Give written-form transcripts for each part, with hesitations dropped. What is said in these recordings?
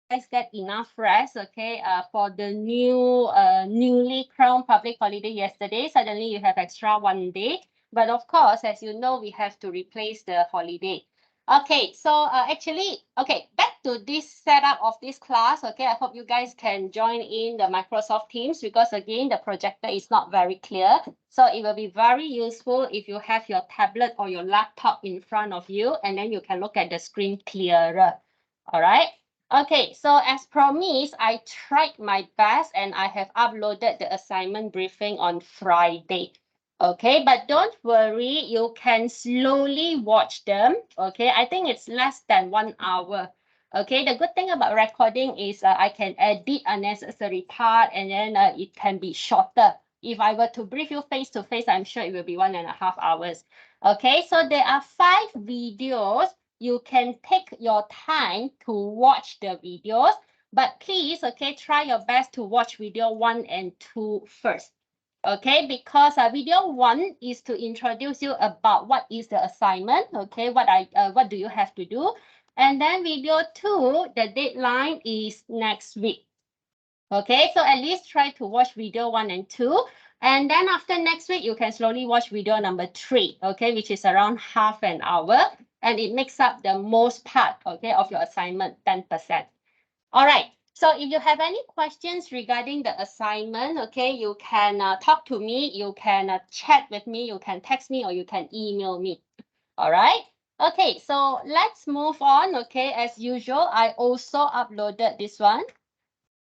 guys get enough rest, okay, for the newly crowned public holiday yesterday. Suddenly you have extra 1 day. But of course, as you know, we have to replace the holiday. Okay, so actually, okay, back to this setup of this class. Okay, I hope you guys can join in the Microsoft Teams because again, the projector is not very clear. So it will be very useful if you have your tablet or your laptop in front of you, and then you can look at the screen clearer. All right. Okay, so as promised, I tried my best and I have uploaded the assignment briefing on Friday. Okay, but don't worry, you can slowly watch them. Okay, I think it's less than 1 hour. Okay, the good thing about recording is I can edit unnecessary part and then it can be shorter. If I were to brief you face to face, I'm sure it will be 1.5 hours. Okay, so there are 5 videos. You can take your time to watch the videos, but please, okay, try your best to watch video 1 and 2 first. Okay, because video 1 is to introduce you about what is the assignment, okay, what do you have to do, and then video 2, the deadline is next week. Okay, so at least try to watch video 1 and 2, and then after next week you can slowly watch video number 3, okay, which is around half an hour, and it makes up the most part, okay, of your assignment, 10%. All right. So if you have any questions regarding the assignment, okay, you can talk to me, you can chat with me, you can text me, or you can email me. All right. Okay, so let's move on. Okay, as usual, I also uploaded this one.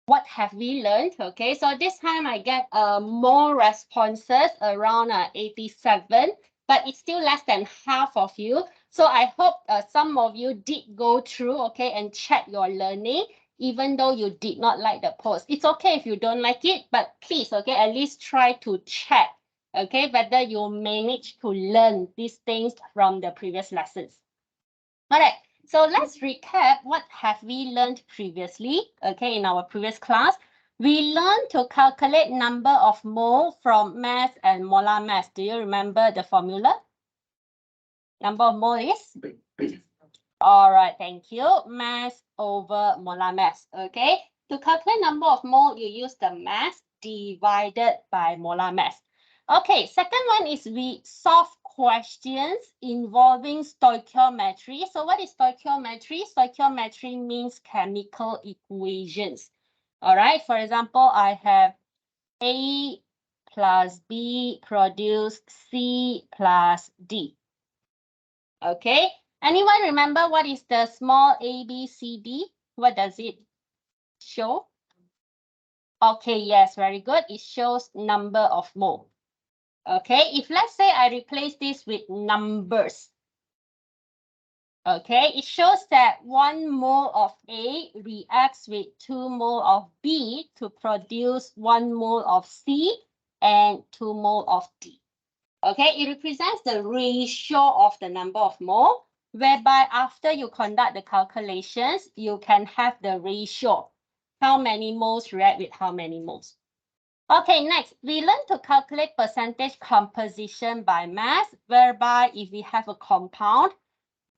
What have we learned? Okay, so this time I get more responses, around 87, but it's still less than half of you. So I hope some of you did go through, okay, and check your learning, even though you did not like the post. It's okay if you don't like it, but please, okay, at least try to check, okay, whether you managed to learn these things from the previous lessons. All right. So let's recap what have we learned previously, okay, in our previous class. We learned to calculate number of mole from mass and molar mass. Do you remember the formula? Number of mole is? All right, thank you. Mass over molar mass, okay? To calculate number of mole, you use the mass divided by molar mass. Okay, second one is we solve questions involving stoichiometry. So what is stoichiometry? Stoichiometry means chemical equations. All right, for example, I have A plus B produce C plus D. Okay, anyone remember what is the small a, b, c, d? What does it show? Okay, yes, very good. It shows number of mole. Okay, if let's say I replace this with numbers. Okay, it shows that 1 mole of A reacts with 2 mole of B to produce 1 mole of C and 2 mole of D. Okay, it represents the ratio of the number of mole, whereby after you conduct the calculations, you can have the ratio. How many moles react with how many moles? Okay, next, we learn to calculate percentage composition by mass, whereby if we have a compound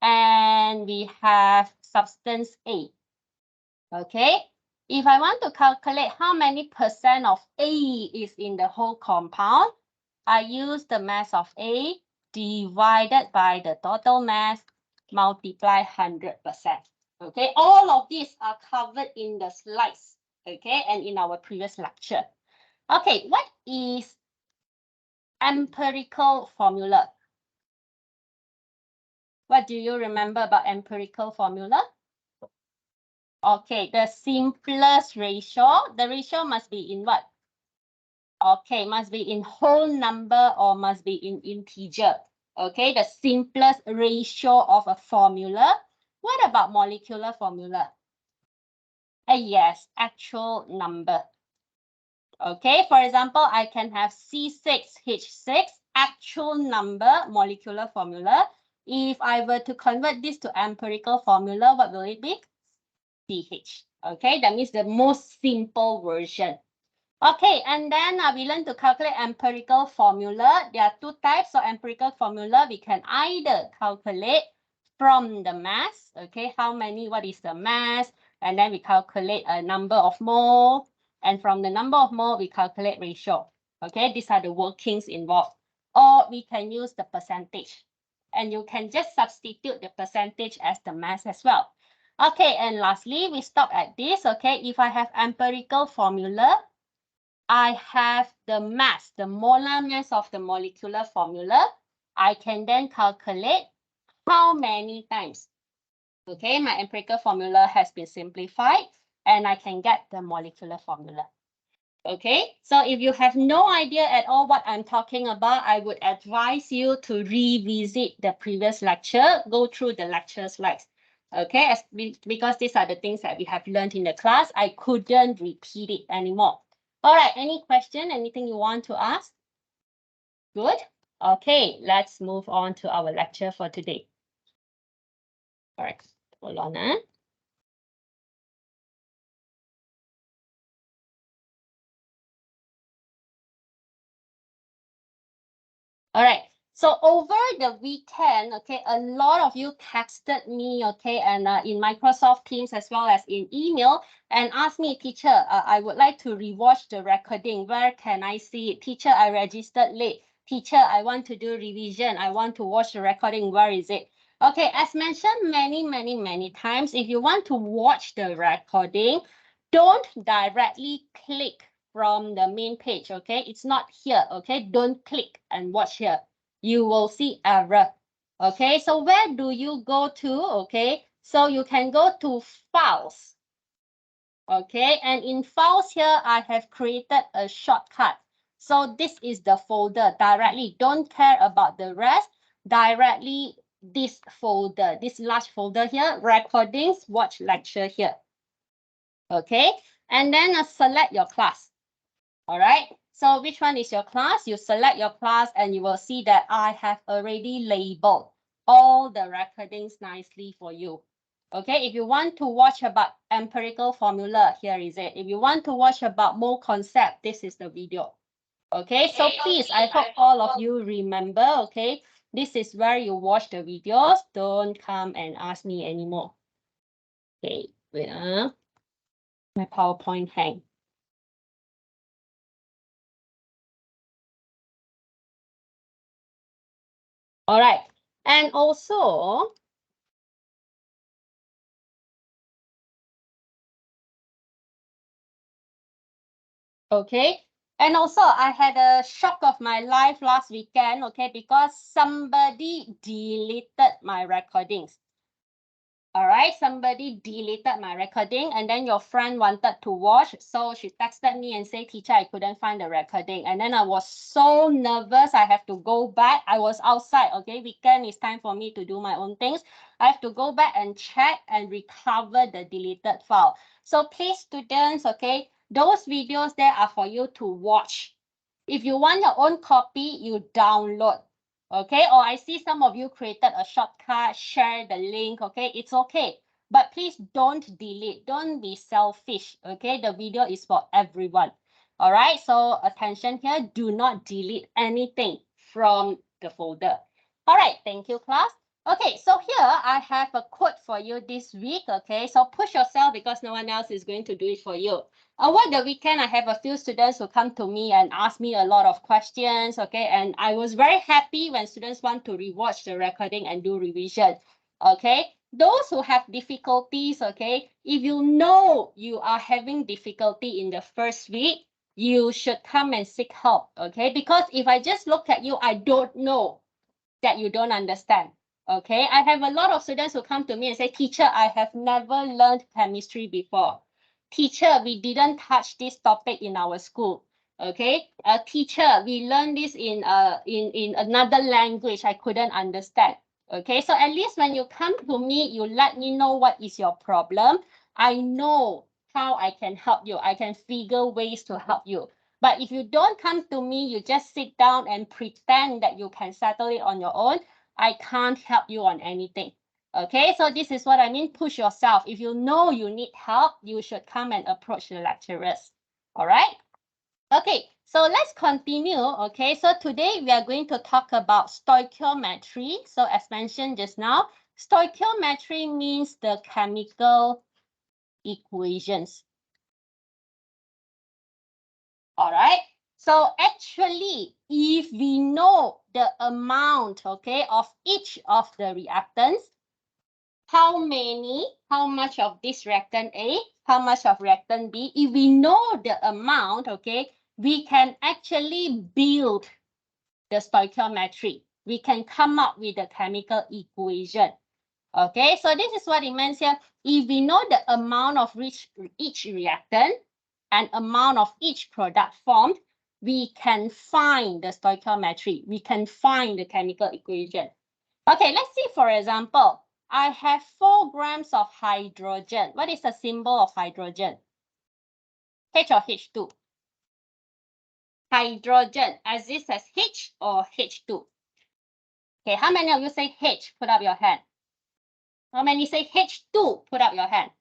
and we have substance A, okay, if I want to calculate how many percent of A is in the whole compound, I use the mass of A divided by the total mass, multiply 100%. Okay, all of these are covered in the slides, okay, and in our previous lecture. Okay, what is empirical formula? What do you remember about empirical formula? Okay, the simplest ratio. The ratio must be in what? Okay, must be in whole number or must be in integer. Okay, the simplest ratio of a formula. What about molecular formula? Yes, actual number. Okay, for example, I can have C6H6, actual number, molecular formula. If I were to convert this to empirical formula, what will it be? CH. Okay, that means the most simple version. Okay, and then we learn to calculate empirical formula. There are 2 types of empirical formula. We can either calculate from the mass, okay, how many, what is the mass, and then we calculate a number of mole, and from the number of mole, we calculate ratio. Okay, these are the workings involved. Or we can use the percentage, and you can just substitute the percentage as the mass as well. Okay, and lastly, we stop at this. Okay, if I have empirical formula, I have the mass, the molar mass of the molecular formula. I can then calculate how many times. Okay, my empirical formula has been simplified, and I can get the molecular formula. Okay, so if you have no idea at all what I'm talking about, I would advise you to revisit the previous lecture, go through the lecture slides. Okay, because these are the things that we have learned in the class, I couldn't repeat it anymore. All right, any question, anything you want to ask? Good. Okay, let's move on to our lecture for today. All right, hold on. All right. So over the weekend, okay, a lot of you texted me, okay, and in Microsoft Teams as well as in email, and asked me, teacher, I would like to rewatch the recording. Where can I see it? Teacher, I registered late. Teacher, I want to do revision. I want to watch the recording. Where is it? Okay, as mentioned many times, if you want to watch the recording, don't directly click from the main page, okay? It's not here, okay? Don't click and watch here. You will see error, okay? So where do you go to, okay? So you can go to Files, okay? And in Files here, I have created a shortcut. So this is the folder directly. Don't care about the rest. Directly this folder, this large folder here, recordings, watch lecture here. Okay, and then select your class. All right, so which one is your class? You select your class and you will see that I have already labeled all the recordings nicely for you. Okay, if you want to watch about empirical formula, here is it. If you want to watch about mole concept, this is the video. Okay, so please, I hope all of you remember, okay, this is where you watch the videos. Don't come and ask me anymore. Okay, wait, my PowerPoint hang. All right, and also, okay, and also I had a shock of my life last weekend, okay, because somebody deleted my recordings. All right, somebody deleted my recording, and then your friend wanted to watch, so she texted me and said, teacher, I couldn't find the recording. And then I was so nervous, I have to go back. I was outside, okay, weekend is time for me to do my own things. I have to go back and check and recover the deleted file. So please, students, okay, those videos there are for you to watch. If you want your own copy, you download. Okay, or I see some of you created a shortcut, share the link, okay, it's okay. But please don't delete, don't be selfish, okay? The video is for everyone. All right, so attention here, do not delete anything from the folder. All right, thank you, class. Okay, so here I have a quote for you this week, okay? So push yourself because no one else is going to do it for you. Over the weekend, I have a few students who come to me and ask me a lot of questions, okay? And I was very happy when students want to rewatch the recording and do revision, okay? Those who have difficulties, okay, if you know you are having difficulty in the first week, you should come and seek help, okay? Because if I just look at you, I don't know that you don't understand. Okay, I have a lot of students who come to me and say, teacher, I have never learned chemistry before. Teacher, we didn't touch this topic in our school. Okay, teacher, we learned this in another language. I couldn't understand. Okay, so at least when you come to me, you let me know what is your problem. I know how I can help you. I can figure ways to help you. But if you don't come to me, you just sit down and pretend that you can settle it on your own, I can't help you on anything. Okay, so this is what I mean, push yourself. If you know you need help, you should come and approach the lecturers. All right? Okay, so let's continue. Okay, so today we are going to talk about stoichiometry. So as mentioned just now, stoichiometry means the chemical equations. All right. So actually, if we know the amount, okay, of each of the reactants, how much of this reactant A, how much of reactant B, if we know the amount, okay, we can actually build the stoichiometry. We can come up with a chemical equation. Okay, so this is what it means here. If we know the amount of each reactant and amount of each product formed, we can find the stoichiometry. We can find the chemical equation. Okay, let's see, for example, I have 4 grams of hydrogen. What is the symbol of hydrogen? H or H2? Hydrogen, as this as H or H2? Okay, how many of you say H? Put up your hand. How many say H2? Put up your hand.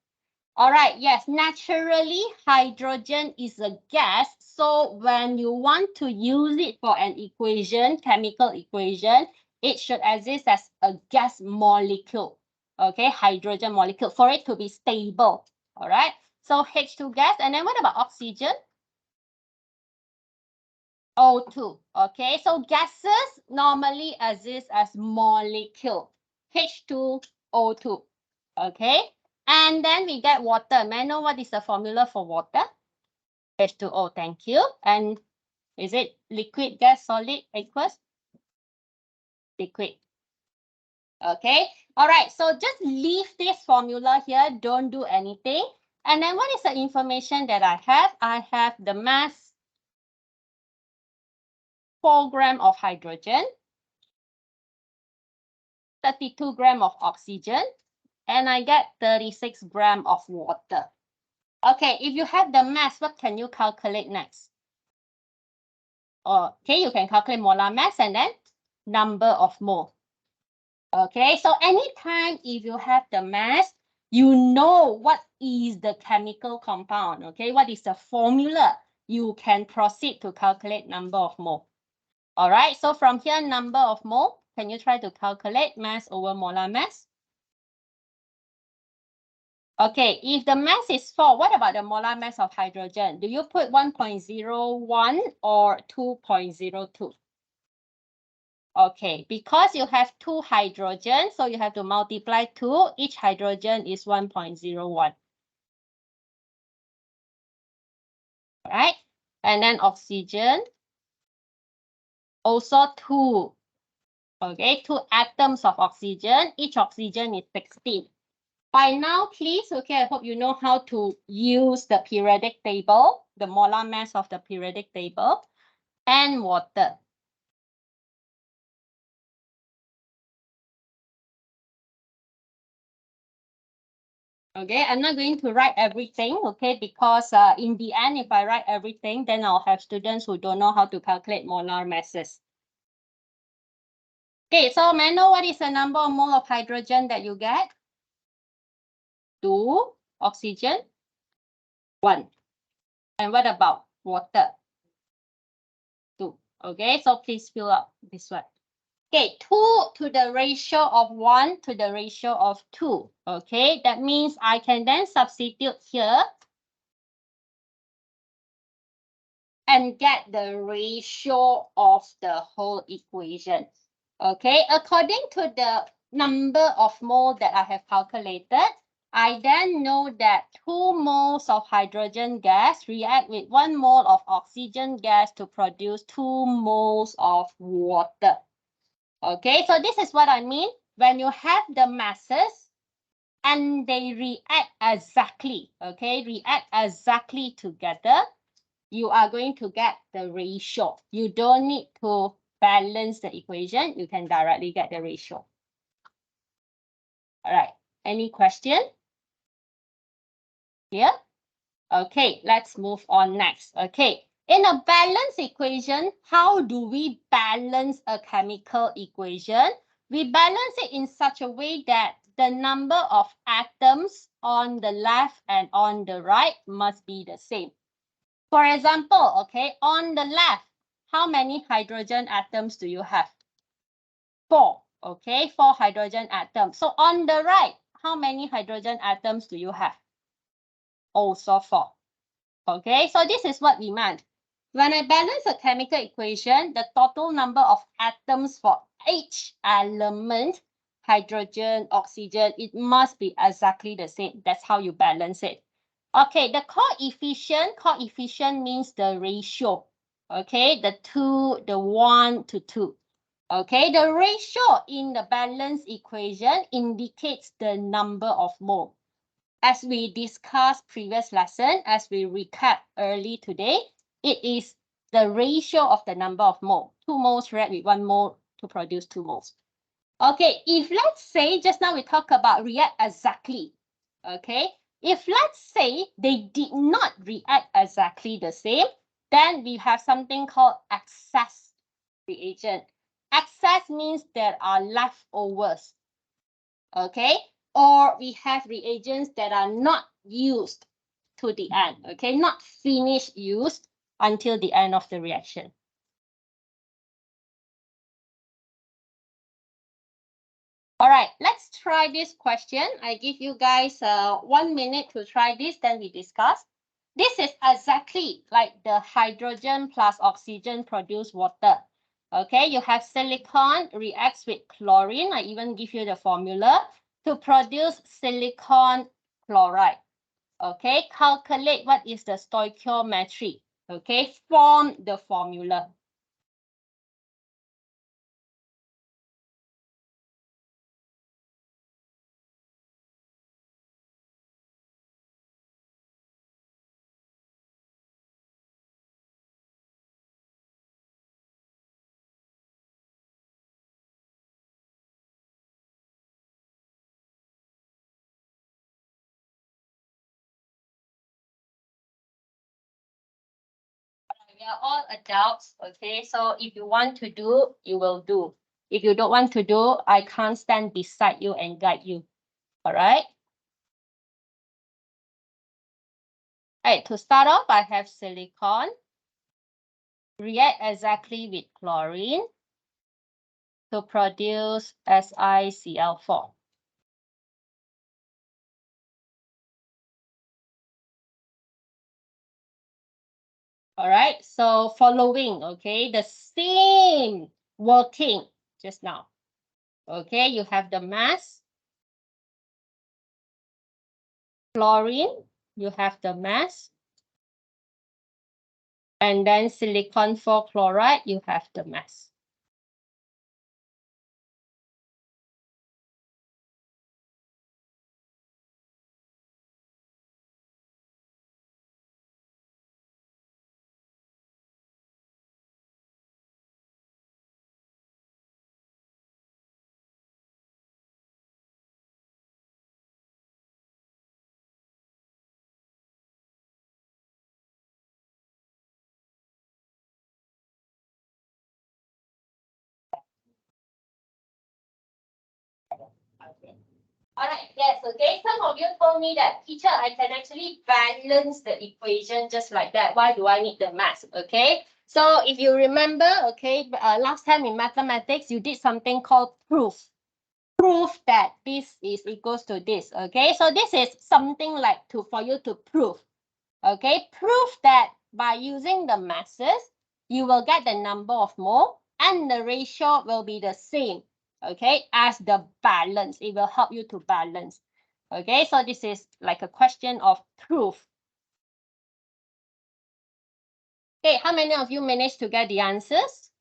All right, yes, naturally, hydrogen is a gas. So when you want to use it for an equation, chemical equation, it should exist as a gas molecule. Okay, hydrogen molecule for it to be stable. All right, so H2 gas. And then what about oxygen? O2. Okay, so gases normally exist as molecule. H2O2. Okay, and then we get water. May I know what is the formula for water? H2O, thank you. And is it liquid, gas, solid, aqueous? Liquid. Okay, all right, so just leave this formula here. Don't do anything. And then what is the information that I have? I have the mass, 4 grams of hydrogen, 32 grams of oxygen, and I get 36 grams of water. Okay, if you have the mass, what can you calculate next? Okay, you can calculate molar mass and then number of mole. Okay, so anytime if you have the mass, you know what is the chemical compound. Okay, what is the formula? You can proceed to calculate number of mole. All right, so from here, number of mole, can you try to calculate mass over molar mass? Okay, if the mass is 4, what about the molar mass of hydrogen? Do you put 1.01 or 2.02? Okay, because you have 2 hydrogens, so you have to multiply 2. Each hydrogen is 1.01. Right? And then oxygen, also 2. Okay, 2 atoms of oxygen. Each oxygen is 16. By now, please, okay, I hope you know how to use the periodic table, the molar mass of the periodic table, and water. Okay, I'm not going to write everything, okay, because in the end, if I write everything, then I'll have students who don't know how to calculate molar masses. Okay, so may I know what is the number of mole of hydrogen that you get? 2, oxygen, 1. And what about water? 2. Okay, so please fill up this one. Okay, 2 to the ratio of 1 to the ratio of 2. Okay, that means I can then substitute here and get the ratio of the whole equation. Okay, according to the number of mole that I have calculated, I then know that 2 moles of hydrogen gas react with 1 mole of oxygen gas to produce 2 moles of water. Okay, so this is what I mean. When you have the masses and they react exactly, okay, react exactly together, you are going to get the ratio. You don't need to balance the equation. You can directly get the ratio. All right, any question? Yeah? Okay, let's move on next. Okay, in a balance equation, how do we balance a chemical equation? We balance it in such a way that the number of atoms on the left and on the right must be the same. For example, okay, on the left, how many hydrogen atoms do you have? 4, okay, 4 hydrogen atoms. So on the right, how many hydrogen atoms do you have? also 4. Okay, so this is what we meant. When I balance a chemical equation, the total number of atoms for each element, hydrogen, oxygen, it must be exactly the same. That's how you balance it. Okay, the coefficient means the ratio. Okay, the 1 to 2. Okay, the ratio in the balance equation indicates the number of mole. As we discussed previous lesson, as we recap early today, it is the ratio of the number of mole. 2 moles react with 1 mole to produce 2 moles. Okay, if let's say just now we talk about react exactly. Okay, if let's say they did not react exactly the same, then we have something called excess reagent. Excess means there are leftovers. Okay, or we have reagents that are not used to the end, okay, not finished used until the end of the reaction. All right, let's try this question. I give you guys 1 minute to try this, then we discuss. This is exactly like the hydrogen plus oxygen produce water. Okay, you have silicon reacts with chlorine. I even give you the formula to produce silicon chloride. Okay, calculate what is the stoichiometry. Okay, form the formula. We are all adults, okay? So if you want to do, you will do. If you don't want to do, I can't stand beside you and guide you. All right? All right, to start off, I have silicon. React exactly with chlorine to produce SiCl4. All right, so following, okay, the same working just now. Okay, you have the mass. Chlorine, you have the mass. And then silicon 4 chloride, you have the mass. Okay. All right, yes, okay. Some of you told me that, teacher, I can actually balance the equation just like that. Why do I need the mass? Okay. So if you remember, okay, last time in mathematics, you did something called proof. Proof that this is equals to this. Okay. So this is something like for you to prove. Okay. Prove that by using the masses, you will get the number of mole and the ratio will be the same. Okay, as the balance, it will help you to balance. Okay, so this is like a question of proof. Okay, how many of you managed to get the answers?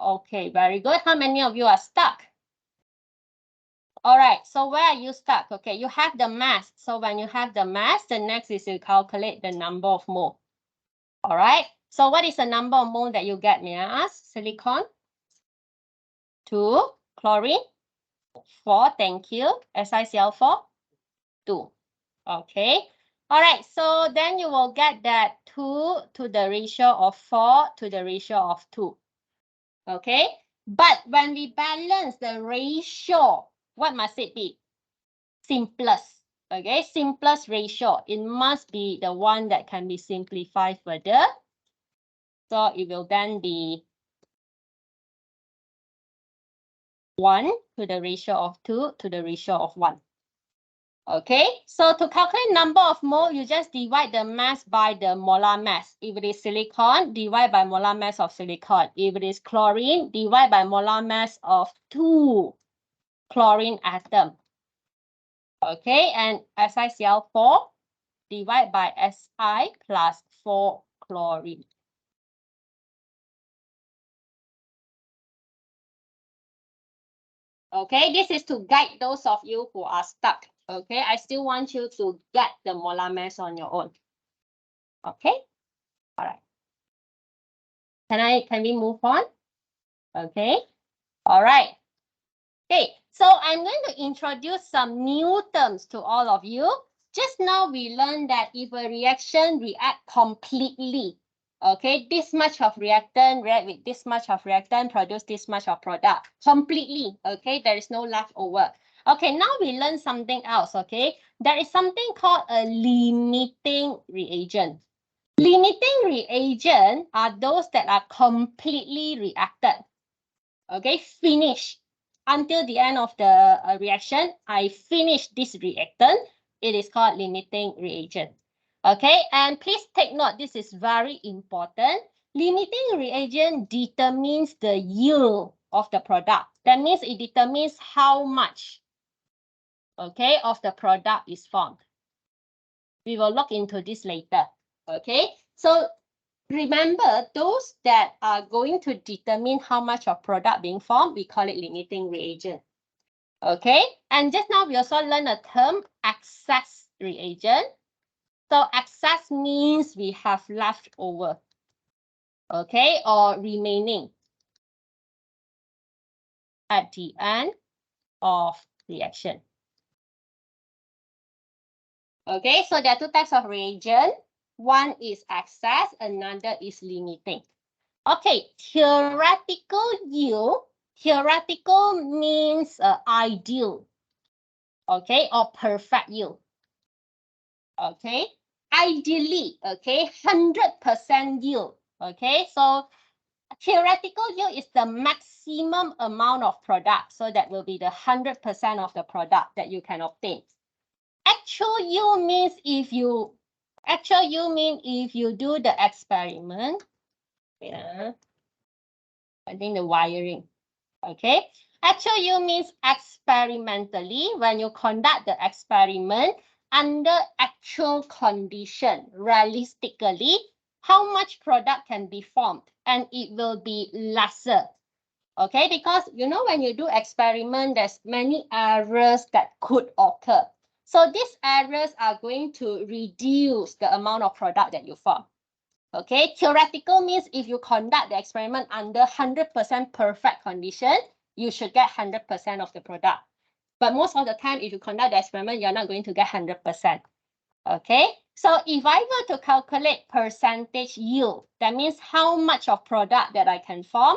Okay, very good. How many of you are stuck? All right, so where are you stuck? Okay, you have the mass. So when you have the mass, the next is to calculate the number of mole. All right, so what is the number of mole that you get? May I ask? Silicon? 2. Chlorine? 4. Thank you. SiCl4? 2. Okay. All right. So then you will get that 2 to the ratio of 4 to the ratio of 2. Okay. But when we balance the ratio, what must it be? Simplest. Okay. Simplest ratio. It must be the one that can be simplified further. So it will then be 1 to the ratio of 2 to the ratio of 1. Okay, so to calculate number of mole, you just divide the mass by the molar mass. If it is silicon, divide by molar mass of silicon. If it is chlorine, divide by molar mass of 2 chlorine atom. Okay, and SiCl4, divide by Si plus 4 chlorine. Okay, this is to guide those of you who are stuck. Okay, I still want you to get the molar mass on your own. Okay, all right. Can we move on? Okay, all right. Okay, so I'm going to introduce some new terms to all of you. Just now we learned that if a reaction react completely, okay, this much of reactant react with this much of reactant, produce this much of product completely, okay, there is no leftover. Okay, now we learn something else, okay. There is something called a limiting reagent. Limiting reagent are those that are completely reacted, okay, finish. Until the end of the reaction, I finish this reactant. It is called limiting reagent. Okay, and please take note, this is very important. Limiting reagent determines the yield of the product. That means it determines how much, okay, of the product is formed. We will look into this later. Okay, so remember, those that are going to determine how much of product being formed, we call it limiting reagent. Okay, and just now we also learned a term, excess reagent. So excess means we have left over, okay, or remaining at the end of reaction. Okay, so there are two types of reagent. One is excess, another is limiting. Okay, theoretical yield. Theoretical means ideal, okay, or perfect yield. Okay, ideally, okay, 100% yield. Okay, so theoretical yield is the maximum amount of product. So that will be the 100% of the product that you can obtain. Actual yield means if you do the experiment. Yeah, I think the wiring. Okay, actual yield means experimentally, when you conduct the experiment under actual condition, realistically, how much product can be formed, and it will be lesser. Okay, because you know when you do experiment, there's many errors that could occur. So these errors are going to reduce the amount of product that you form. Okay, theoretical means if you conduct the experiment under 100% perfect condition, you should get 100% of the product. But most of the time, if you conduct the experiment, you're not going to get 100%. Okay, so if I were to calculate percentage yield, that means how much of product that I can form,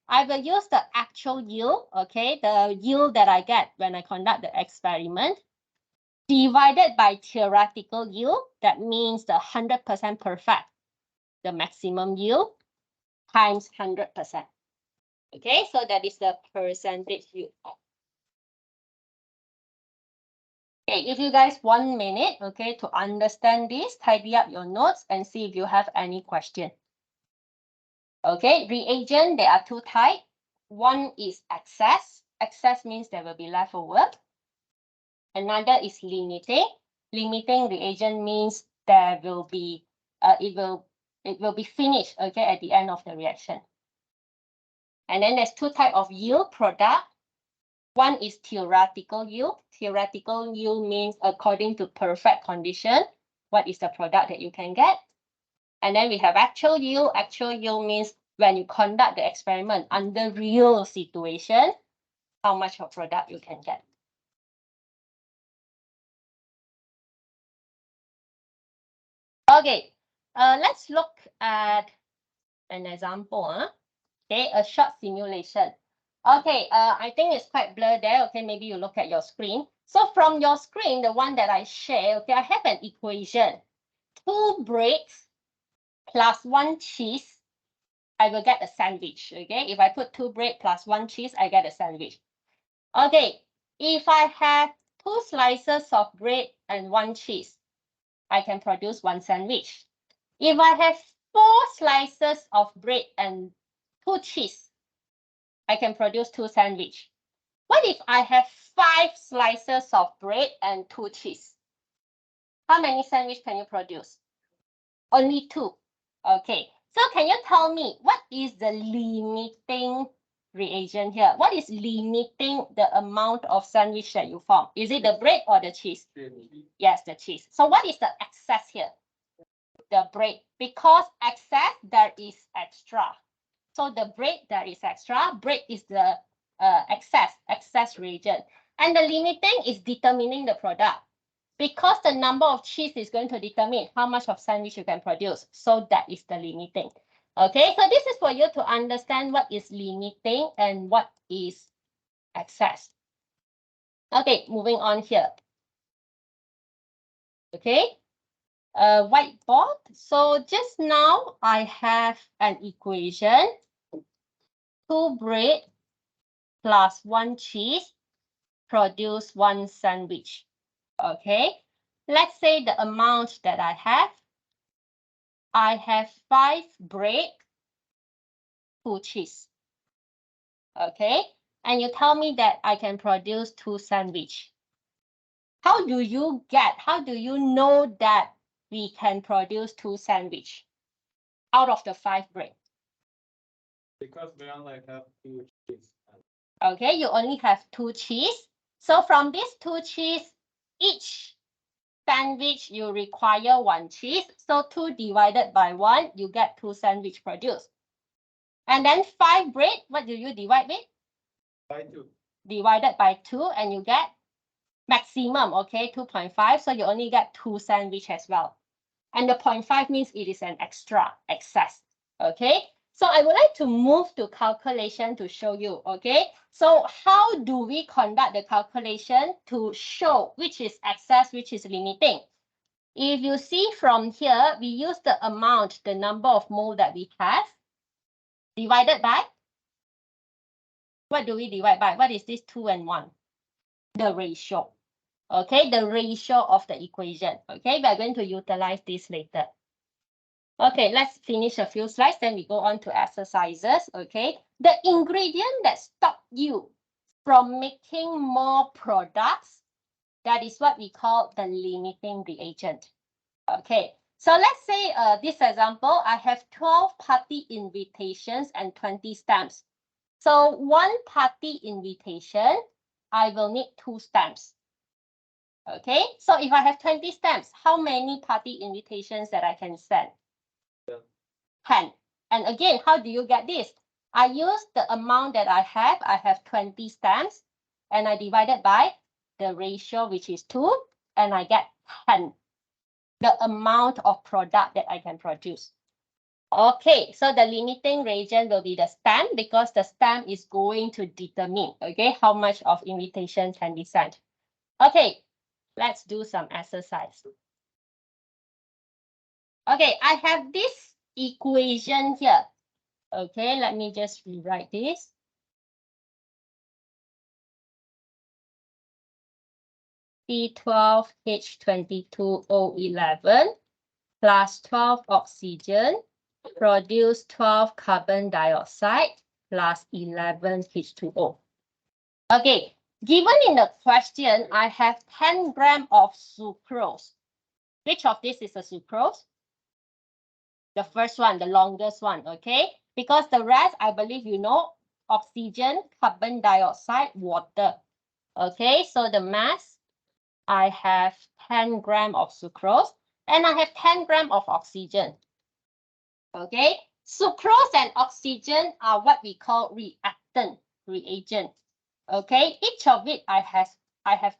I will use the actual yield, okay, the yield that I get when I conduct the experiment, divided by theoretical yield, that means the 100% perfect, the maximum yield, times 100%. Okay, so that is the percentage yield. Okay, if you guys 1 minute, okay, to understand this, tidy up your notes and see if you have any question. Okay, reagent, there are two types. One is excess. Excess means there will be leftover. Another is limiting. Limiting reagent means there will be it will be finished, okay, at the end of the reaction. And then there's two types of yield product. One is theoretical yield. Theoretical yield means according to perfect condition, what is the product that you can get? And then we have actual yield. Actual yield means when you conduct the experiment under real situation, how much of product you can get. Okay, let's look at an example. Okay, a short simulation. Okay, I think it's quite blurred there. Okay, maybe you look at your screen. So from your screen, the one that I share, okay, I have an equation. 2 breads plus 1 cheese, I will get a sandwich. Okay, if I put 2 bread plus 1 cheese, I get a sandwich. Okay, if I have 2 slices of bread and 1 cheese, I can produce 1 sandwich. If I have 4 slices of bread and 2 cheese, I can produce 2 sandwich. What if I have 5 slices of bread and 2 cheese? How many sandwich can you produce? Only 2. Okay, so can you tell me what is the limiting reagent here? What is limiting the amount of sandwich that you form? Is it the bread or the cheese? Yes, the cheese. So what is the excess here? The bread. Because excess, there is extra. So the bread, there is extra. Bread is the excess reagent. And the limiting is determining the product. Because the number of cheese is going to determine how much of sandwich you can produce. So that is the limiting. Okay, so this is for you to understand what is limiting and what is excess. Okay, moving on here. Okay, whiteboard. So just now I have an equation. 2 bread plus 1 cheese produce 1 sandwich. Okay, let's say the amount that I have 5 bread, 2 cheese. Okay, and you tell me that I can produce 2 sandwich. How do you know that we can produce 2 sandwich out of the 5 bread? Because we only have 2 cheese. Okay, you only have 2 cheese. So from these 2 cheese, each sandwich you require 1 cheese. So 2 divided by 1, you get 2 sandwich produced. And then 5 bread, what do you divide with? By 2. Divided by 2, and you get maximum, okay, 2.5. So you only get 2 sandwich as well. And the 0.5 means it is an excess. Okay, so I would like to move to calculation to show you. Okay, so how do we conduct the calculation to show which is excess, which is limiting? If you see from here, we use the amount, the number of mole that we have, divided by, what do we divide by? What is this 2 and 1? The ratio. Okay, the ratio of the equation. Okay, we are going to utilize this later. Okay, let's finish a few slides, then we go on to exercises. Okay, the ingredient that stop you from making more products, that is what we call the limiting reagent. Okay, so let's say this example, I have 12 party invitations and 20 stamps. So 1 party invitation, I will need 2 stamps. Okay, so if I have 20 stamps, how many party invitations that I can send? 10. And again, how do you get this? I use the amount that I have 20 stamps, and I divide it by the ratio, which is 2, and I get 10, the amount of product that I can produce. Okay, so the limiting reagent will be the stamp, because the stamp is going to determine, okay, how much of invitation can be sent. Okay, let's do some exercise. Okay, I have this equation here. Okay, let me just rewrite this. C12H22O11 plus 12 oxygen produce 12 carbon dioxide plus 11 H2O. Okay, given in the question, I have 10 grams of sucrose. Which of this is the sucrose? The first one, the longest one, okay? Because the rest, I believe you know, oxygen, carbon dioxide, water. Okay, so the mass, I have 10 grams of sucrose, and I have 10 grams of oxygen. Okay, sucrose and oxygen are what we call reagent. Okay, each of it I have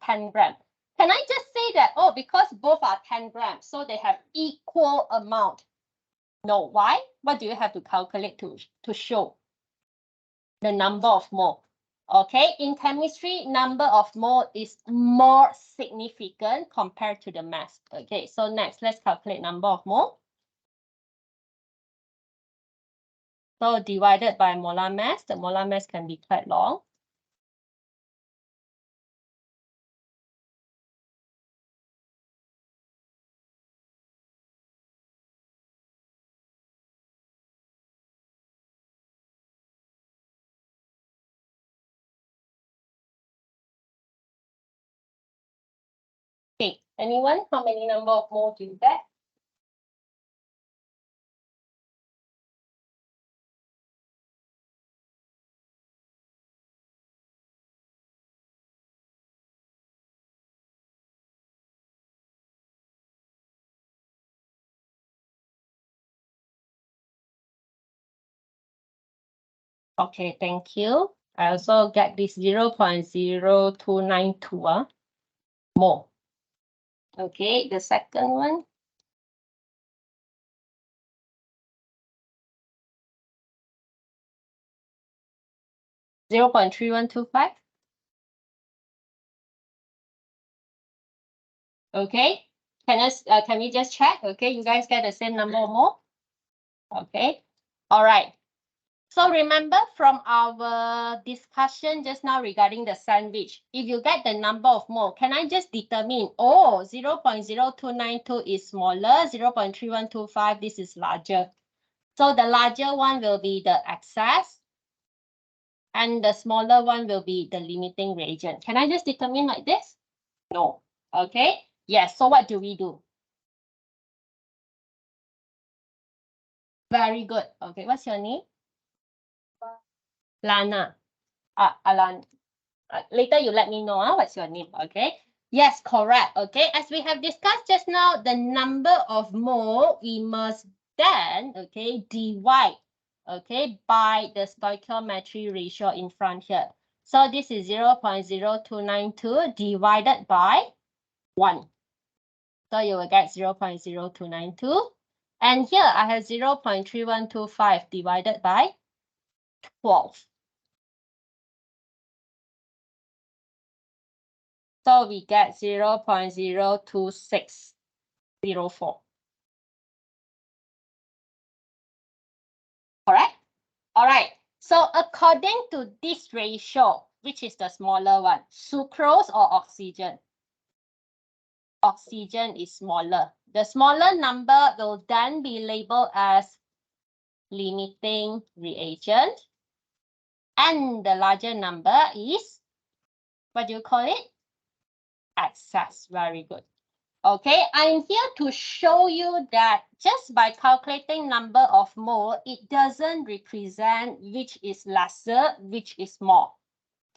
10 grams. Can I just say that, oh, because both are 10 grams, so they have equal amount? No, why? What do you have to calculate to show? The number of mole. Okay, in chemistry, number of mole is more significant compared to the mass. Okay, so next, let's calculate number of mole. So divided by molar mass, the molar mass can be quite long. Okay, anyone? How many number of mole do you get? Okay, thank you. I also get this 0.0292 more. Okay, the second one. Zero point 0.3125. Okay, can we just check? Okay, you guys get the same number or more? Okay, all right. So remember from our discussion just now regarding the sandwich, if you get the number of mole, can I just determine, 0.0292 is smaller, 0.3125, this is larger. So the larger one will be the excess, and the smaller one will be the limiting reagent. Can I just determine like this? No. Okay. Yes. So what do we do? Very good. Okay. What's your name? Lana. Alan. Later you let me know what's your name. Okay. Yes, correct. Okay. As we have discussed just now, the number of mole we must then divide by the stoichiometry ratio in front here. So this is 0.0292 divided by 1. So you will get 0.0292. And here I have 0.3125 divided by 12. So we get 0.02604. Correct? All right. So according to this ratio, which is the smaller one, sucrose or oxygen? Oxygen is smaller. The smaller number will then be labeled as limiting reagent. And the larger number is, what do you call it? Excess. Very good. Okay, I'm here to show you that just by calculating number of mole, it doesn't represent which is lesser, which is more.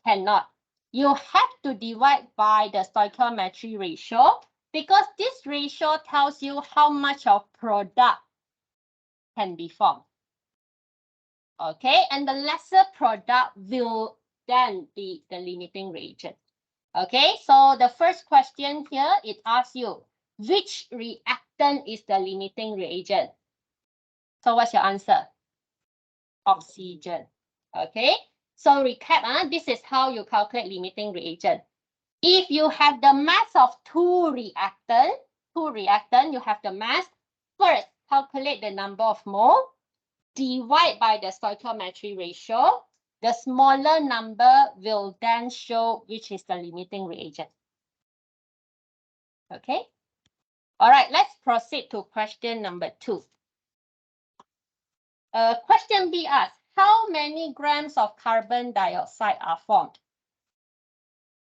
Cannot. You have to divide by the stoichiometry ratio because this ratio tells you how much of product can be formed. Okay, and the lesser product will then be the limiting reagent. Okay, so the first question here, it asks you, which reactant is the limiting reagent? So what's your answer? Oxygen. Okay, so recap, this is how you calculate limiting reagent. If you have the mass of two reactant, you have the mass. First, calculate the number of mole, divide by the stoichiometry ratio. The smaller number will then show which is the limiting reagent. Okay. All right, let's proceed to question number 2. Question B asks, how many grams of carbon dioxide are formed?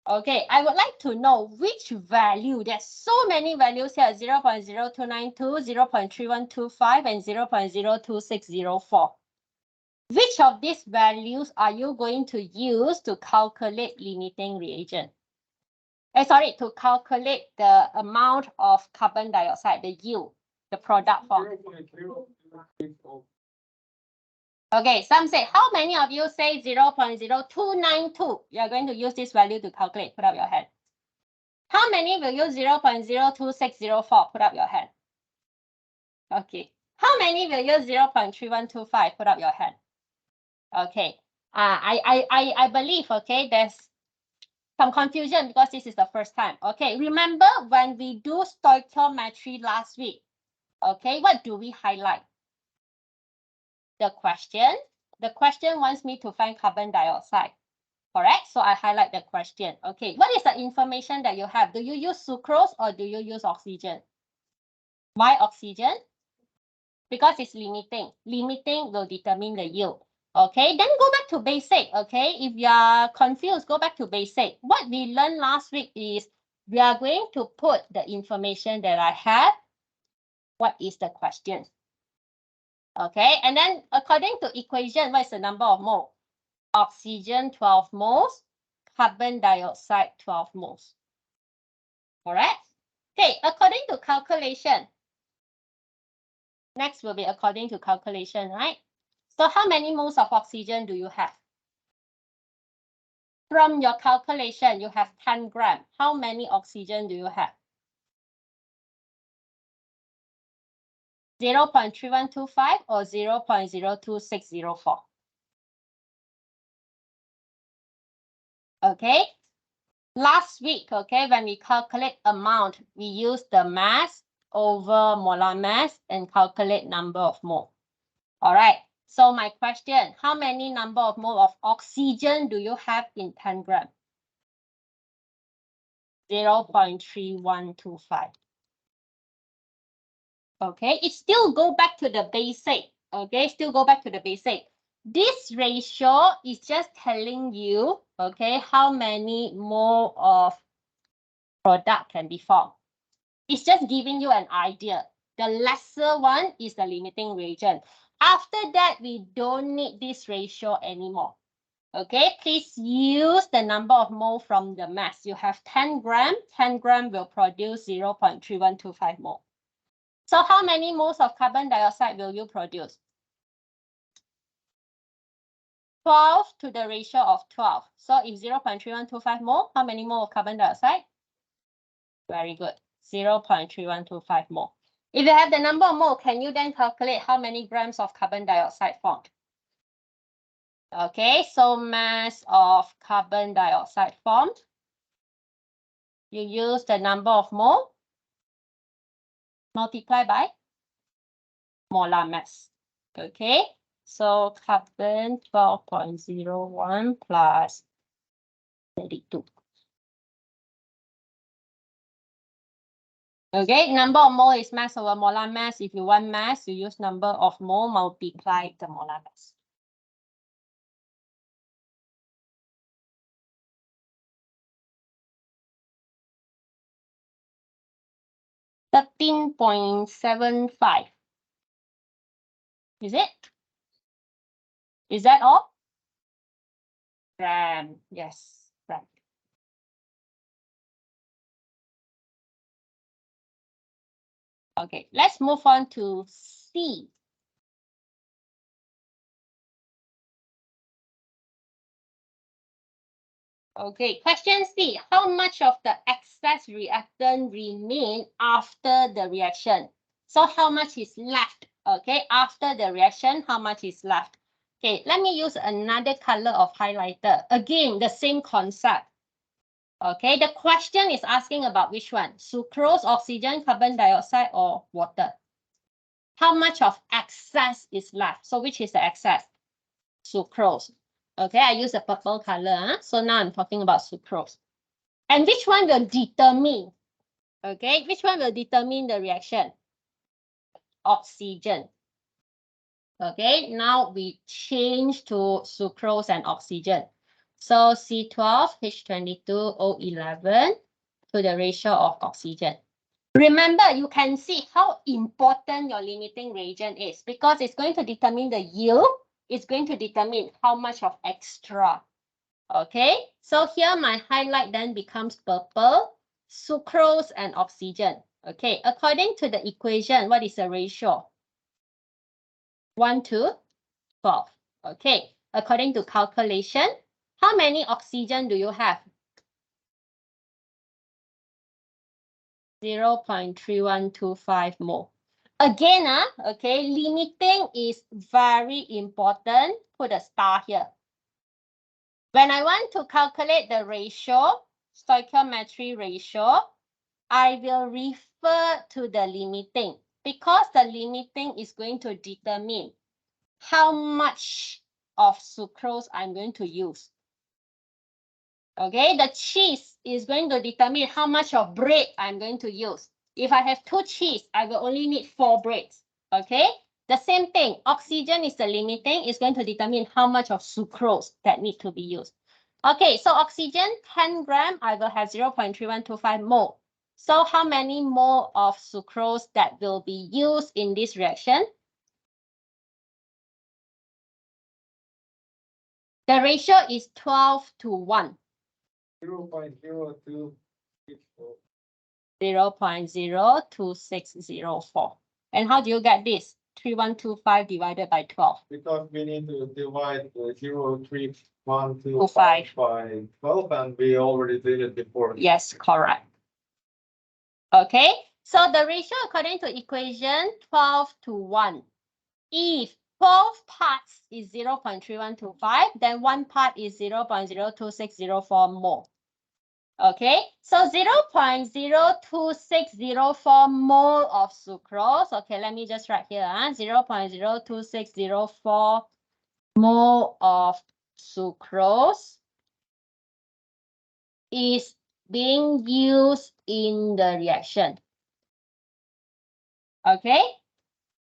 Okay, I would like to know which value. There's so many values here, 0.0292, 0.3125, and 0.02604. Which of these values are you going to use to calculate limiting reagent? To calculate the amount of carbon dioxide, the yield, the product form. Okay, some say, how many of you say 0.0292? You are going to use this value to calculate. Put up your hand. How many will use 0.02604? Put up your hand. Okay. How many will use 0.3125? Put up your hand. Okay. I believe, okay, there's some confusion because this is the first time. Okay, remember when we do stoichiometry last week, okay, what do we highlight? The question. The question wants me to find carbon dioxide, correct? So I highlight the question. Okay, what is the information that you have? Do you use sucrose or do you use oxygen? Why oxygen? Because it's limiting. Limiting will determine the yield. Okay, then go back to basic. Okay, if you are confused, go back to basic. What we learned last week is we are going to put the information that I have. What is the question? Okay, and then according to equation, what is the number of mole? Oxygen 12 moles, carbon dioxide 12 moles. Correct? Okay, according to calculation. Next will be according to calculation, right? So how many moles of oxygen do you have? From your calculation, you have 10 grams. How many oxygen do you have? 0.3125 or 0.02604? Okay. Last week, okay, when we calculate amount, we use the mass over molar mass and calculate number of mole. All right. So my question, how many number of mole of oxygen do you have in 10 grams? 0.3125. Okay, it still go back to the basic. Okay, still go back to the basic. This ratio is just telling you, okay, how many mole of product can be formed. It's just giving you an idea. The lesser one is the limiting reagent. After that, we don't need this ratio anymore. Okay, please use the number of mole from the mass. You have 10 grams. 10 grams will produce 0.3125 mole. So how many moles of carbon dioxide will you produce? 12 to the ratio of 12. So if 0.3125 mole, how many mole of carbon dioxide? Very good. 0.3125 mole. If you have the number of mole, can you then calculate how many grams of carbon dioxide formed? Okay, so mass of carbon dioxide formed. You use the number of mole, multiply by molar mass. Okay, so carbon 12.01 plus 32. Okay, number of mole is mass over molar mass. If you want mass, you use number of mole multiply the molar mass. $13.75. Is it? Is that all? Gram, yes, right. Okay, let's move on to C. Okay, question C. How much of the excess reactant remain after the reaction? So how much is left? Okay, after the reaction, how much is left? Okay, let me use another color of highlighter. Again, the same concept. Okay, the question is asking about which one? Sucrose, oxygen, carbon dioxide, or water? How much of excess is left? So which is the excess? Sucrose. Okay, I use a purple color. So now I'm talking about sucrose. And which one will determine? Okay, which one will determine the reaction? Oxygen. Okay, now we change to sucrose and oxygen. So C12H22O11 to the ratio of oxygen. Remember, you can see how important your limiting reagent is because it's going to determine the yield. It's going to determine how much of extra. Okay, so here my highlight then becomes purple, sucrose and oxygen. Okay, according to the equation, what is the ratio? 1 to 12. Okay, according to calculation, how many oxygen do you have? 0.3125 mole. Again, okay, limiting is very important. Put a star here. When I want to calculate the ratio, stoichiometry ratio, I will refer to the limiting because the limiting is going to determine how much of sucrose I'm going to use. Okay, the cheese is going to determine how much of bread I'm going to use. If I have 2 cheese, I will only need 4 breads. Okay, the same thing. Oxygen is the limiting. It's going to determine how much of sucrose that needs to be used. Okay, so oxygen, 10 gram, I will have 0.3125 mole. So how many mole of sucrose that will be used in this reaction? The ratio is 12:1. 0.0264. 0.02604. And how do you get this? 3125 divided by 12. Because we need to divide the 0.3125 by 12, and we already did it before. Yes, correct. Okay, so the ratio according to equation 12:1. If 12 parts is 0.3125, then one part is 0.02604 mole. Okay, so 0.02604 mole of sucrose. Okay, let me just write here. 0.02604 mole of sucrose is being used in the reaction. Okay,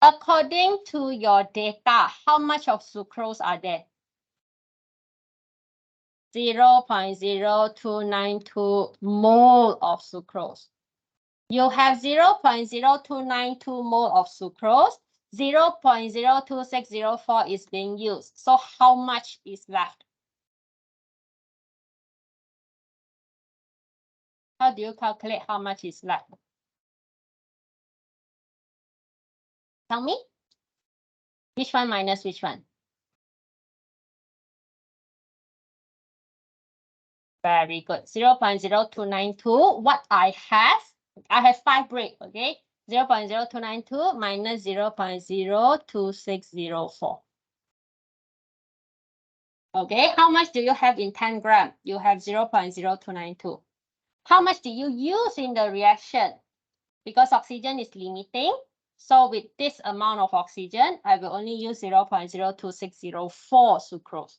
according to your data, how much of sucrose are there? 0.0292 mole of sucrose. You have 0.0292 mole of sucrose. 0.02604 is being used. So how much is left? How do you calculate how much is left? Tell me. Which one minus which one? Very good. 0.0292. What I have 5 break, okay? 0.0292 minus 0.02604. Okay, how much do you have in 10 gram? You have 0.0292. How much do you use in the reaction? Because oxygen is limiting, so with this amount of oxygen, I will only use 0.02604 sucrose.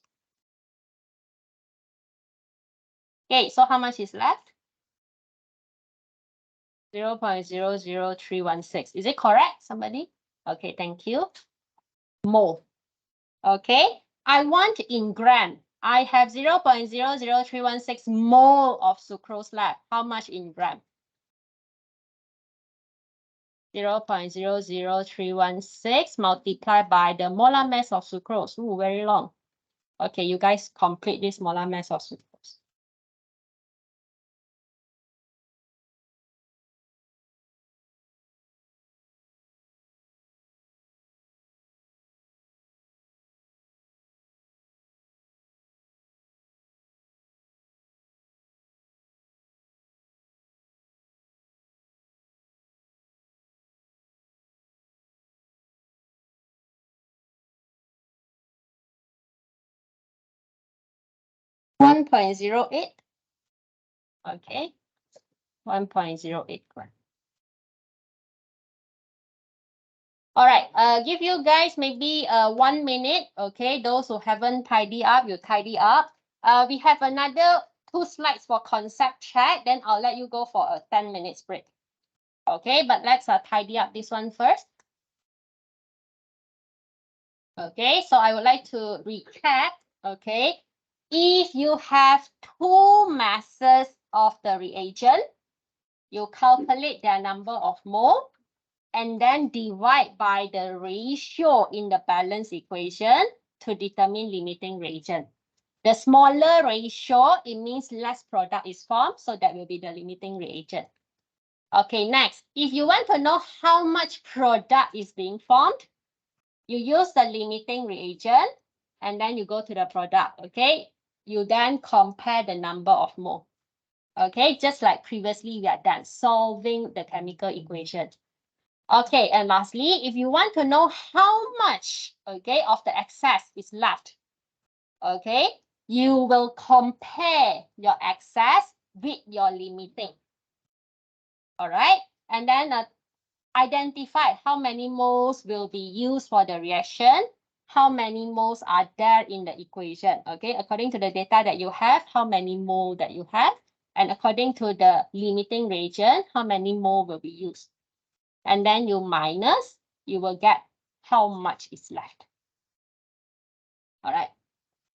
Okay, so how much is left? 0.00316. Is it correct, somebody? Okay, thank you. Mole. Okay, I want in gram. I have 0.00316 mole of sucrose left. How much in gram? 0.00316 multiplied by the molar mass of sucrose. Ooh, very long. Okay, you guys complete this molar mass of sucrose. One 1.08. Okay, 1.08 gram. All right, give you guys maybe 1 minute. Okay, those who haven't tidy up, you tidy up. We have another 2 slides for concept check. Then I'll let you go for a 10 minutes break. Okay, but let's tidy up this one first. Okay, so I would like to recap. Okay, if you have 2 masses of the reagent, you calculate their number of mole and then divide by the ratio in the balance equation to determine limiting reagent. The smaller ratio, it means less product is formed, so that will be the limiting reagent. Okay, next, if you want to know how much product is being formed, you use the limiting reagent and then you go to the product, okay? You then compare the number of mole. Okay, just like previously we are done solving the chemical equation. Okay, and lastly, if you want to know how much, okay, of the excess is left, okay, you will compare your excess with your limiting. All right, and then identify how many moles will be used for the reaction, how many moles are there in the equation, okay, according to the data that you have, how many mole that you have, and according to the limiting reagent, how many mole will be used. And then you minus, you will get how much is left. All right,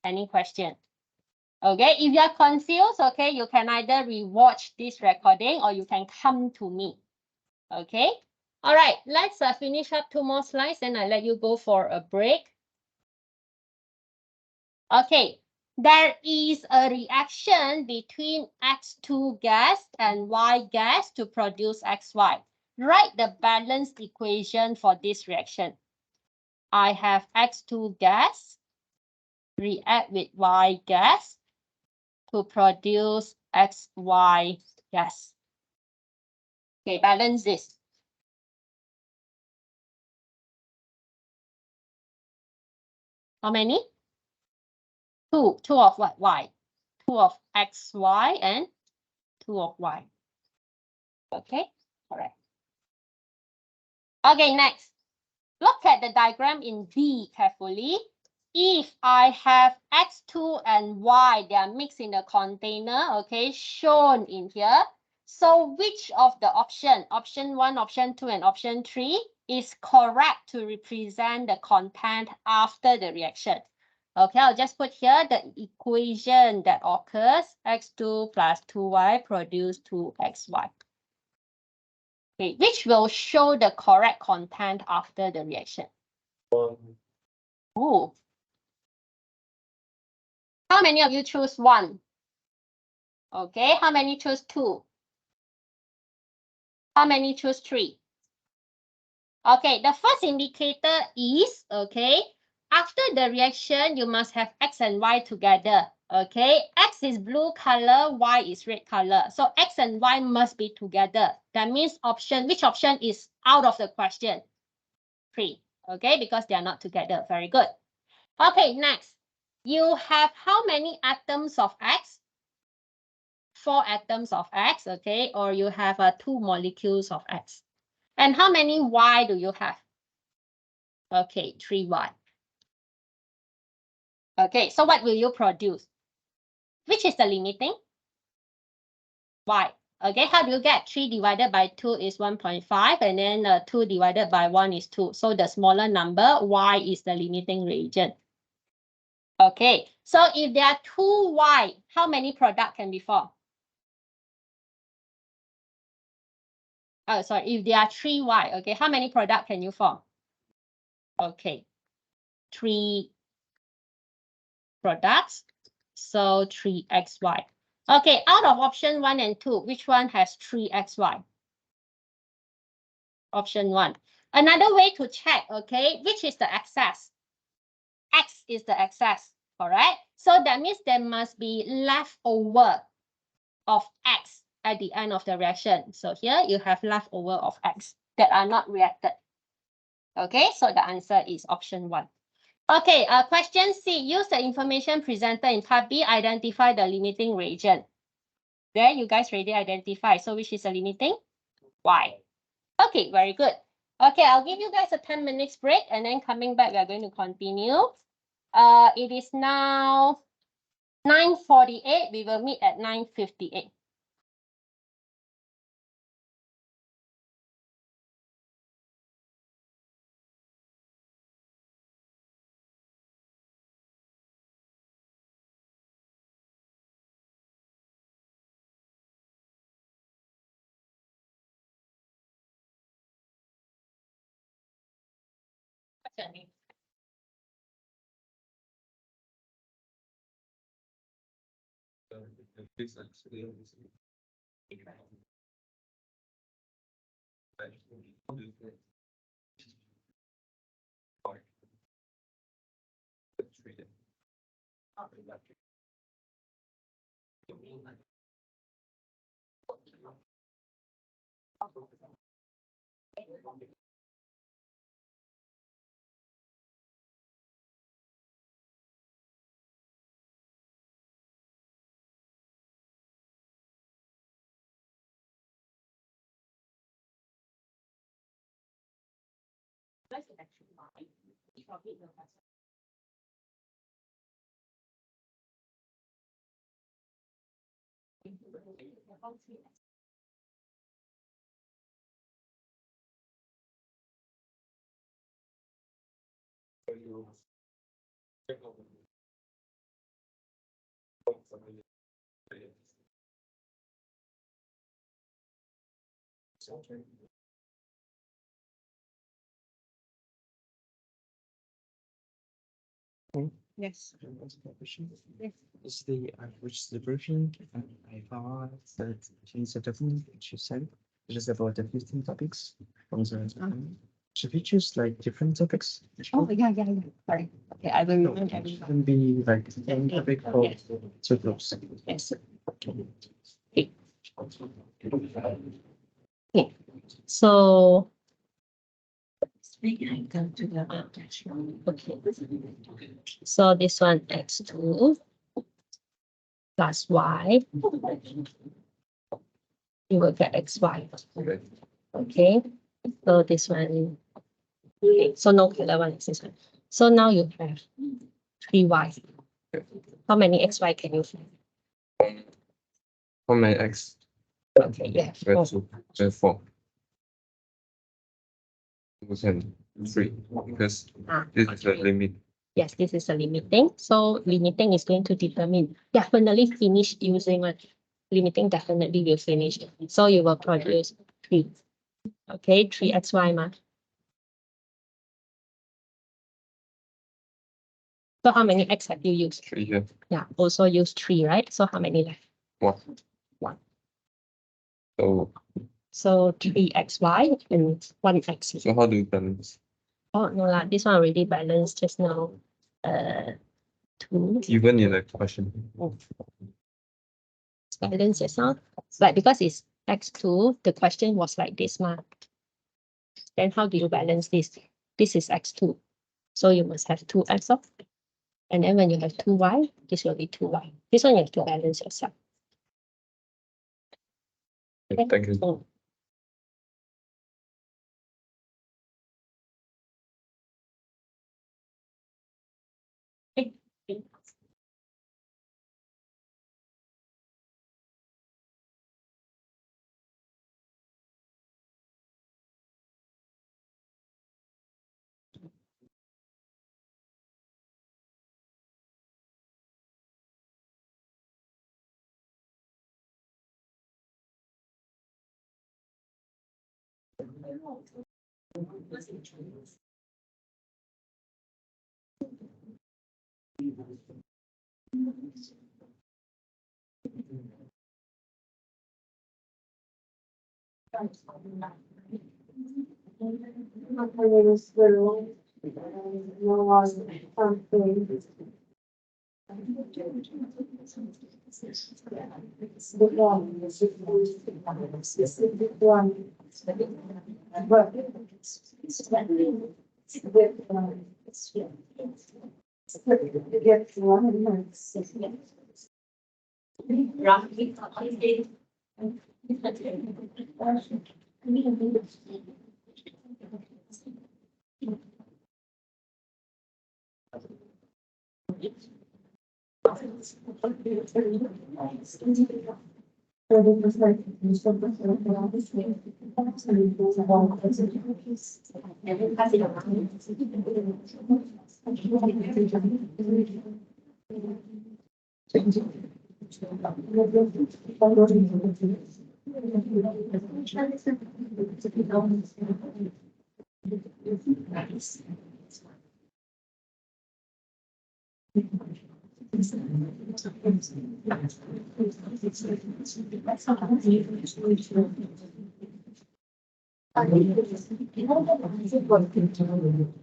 any question? Okay, if you are confused, okay, you can either rewatch this recording or you can come to me. Okay, all right, let's finish up 2 more slides, and I'll let you go for a break. Okay, there is a reaction between X2 gas and Y gas to produce XY. Write the balanced equation for this reaction. I have X2 gas react with Y gas to produce XY gas. Okay, balance this. How many? Two. Two of what? Y. Two of XY and two of Y. Okay, all right. Okay, next. Look at the diagram in B carefully. If I have X2 and Y, they are mixed in the container, okay, shown in here. So which of the option 1, option 2, and option 3 is correct to represent the content after the reaction? Okay, I'll just put here the equation that occurs, X2 plus 2Y produce 2XY. Okay, which will show the correct content after the reaction? Ooh. How many of you choose 1? Okay, how many choose 2? How many choose 3? Okay, the first indicator is, okay, after the reaction, you must have X and Y together. Okay, X is blue color, Y is red color. So X and Y must be together. That means which option is out of the question? 3. Okay, because they are not together. Very good. Okay, next. You have how many atoms of X? 4 atoms of X, okay, or you have 2 molecules of X. And how many Y do you have? Okay, 3Y. Okay, so what will you produce? Which is the limiting? Y. Okay, how do you get 3 divided by 2 is 1.5, and then 2 divided by 1 is 2. So the smaller number, Y is the limiting reagent. Okay, so if there are 2 Y, how many product can be formed? Oh, sorry, if there are 3 Y, okay, how many product can you form? Okay, 3 products, so 3XY. Okay, out of option 1 and 2, which one has 3XY? Option 1. Another way to check, okay, which is the excess? X is the excess, correct? So that means there must be leftover of X at the end of the reaction. So here you have leftover of X that are not reacted. Okay, so the answer is option 1. Okay, question C. Use the information presented in part B, identify the limiting reagent. There, you guys already identify. So which is the limiting? Y. Okay, very good. Okay, I'll give you guys a 10 minutes break, and then coming back, we are going to continue. It is now 9:48. We will meet at 9:58. What's your name? Yes. Is the average diversion I thought that she's a different she said it is about the 15 topics from the should we choose like different topics? Oh, yeah. Sorry. Okay, I will No, remind it everyone. shouldn't be like any topic for Yes. two groups. Yes. Okay. So I go to the okay. So this one x2 plus y. You will get xy. Okay. Okay. So this one. Okay. So no color one is this one. So now you have 3y. How many xy can you find? For my X, Okay, yeah. two, 4. We can 3 because this is the limit. Yes, this is a limiting. So limiting is going to determine definitely finish using one. Limiting definitely will finish. So you will produce 3. Okay, 3xy ma. So how many x have you used? 3 here. Yeah, also use 3, right? So how many left? 1. 1. So So 3xy and 1x. so how do you balance? Oh no lah, this one already balanced just now. 2. Even in the question. Balance just now. But because it's x2, the question was like this ma. Then how do you balance this? This is x2. So you must have 2x off. And then when you have 2y, this will be 2y. This one you have to balance yourself. Thank you. Oh. Okay.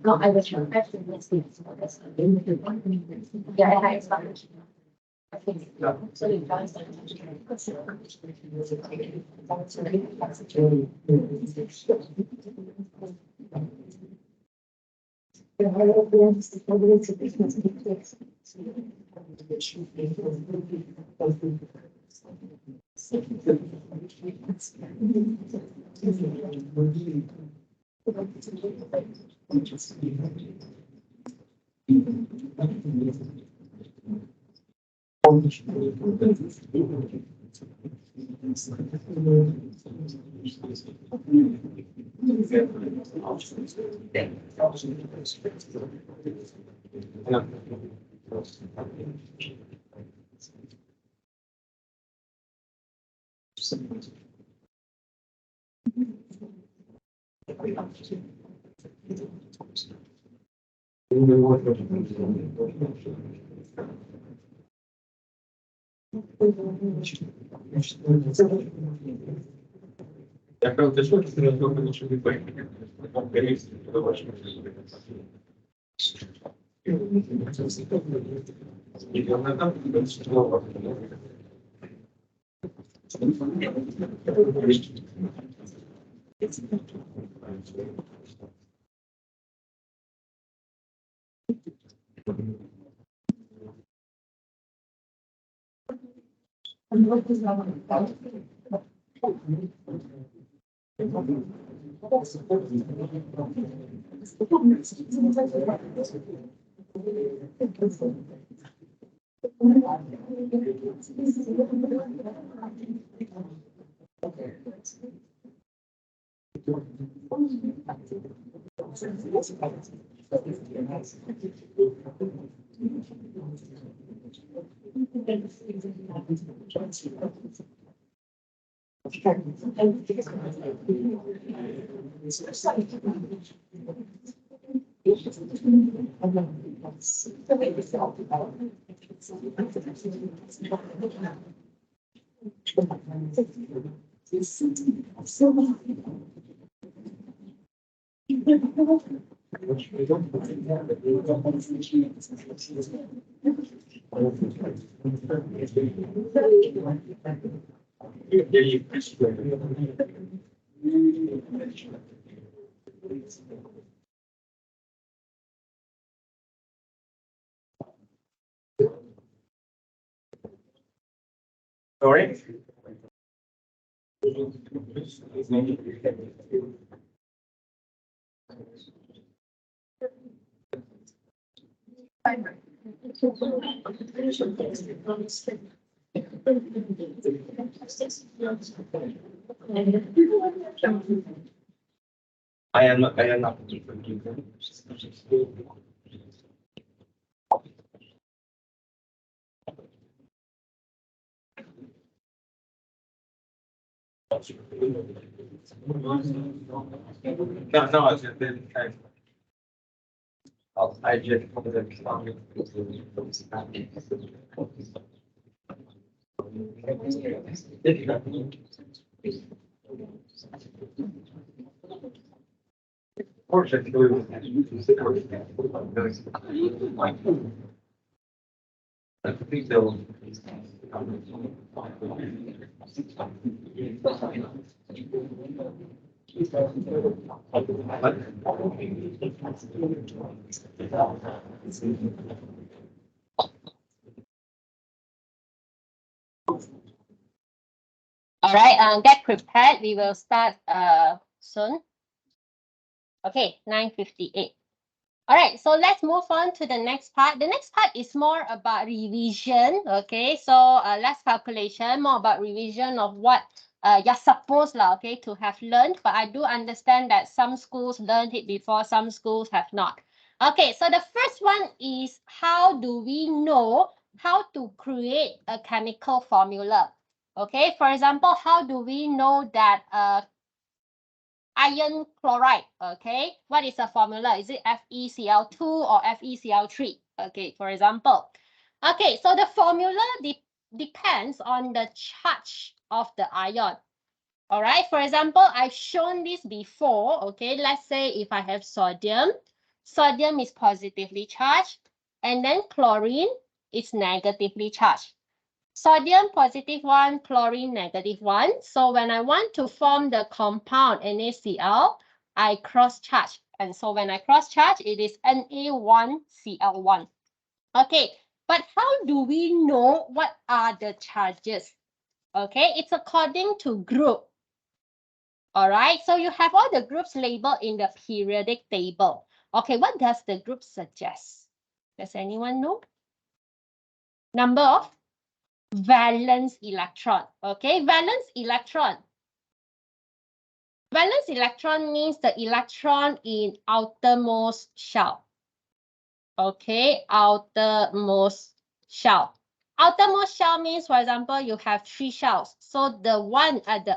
No, I was sure. Yeah, I so you guys Sorry? I am not. No, I just didn't. I just. All right, get prepared. We will start soon. Okay, 9:58. All right, so let's move on to the next part. The next part is more about revision. Okay, so less calculation, more about revision of what you're supposed okay, to have learned. But I do understand that some schools learned it before, some schools have not. Okay, so the first one is how do we know how to create a chemical formula? Okay, for example, how do we know that iron chloride, okay, what is the formula? Is it FeCl2 or FeCl3? Okay, for example. Okay, so the formula depends on the charge of the ion. All right, for example, I've shown this before. Okay, let's say if I have sodium, sodium is positively charged, and then chlorine is negatively charged. Sodium +1, chlorine -1. So when I want to form the compound NaCl, I cross-charge. And so when I cross-charge, it is Na1Cl1. Okay, but how do we know what are the charges? Okay, it's according to group. All right, so you have all the groups labeled in the periodic table. Okay, what does the group suggest? Does anyone know? Number of valence electron. Okay, valence electron. Valence electron means the electron in outermost shell. Okay, outermost shell. Outermost shell means, for example, you have 3 shells. So the one at the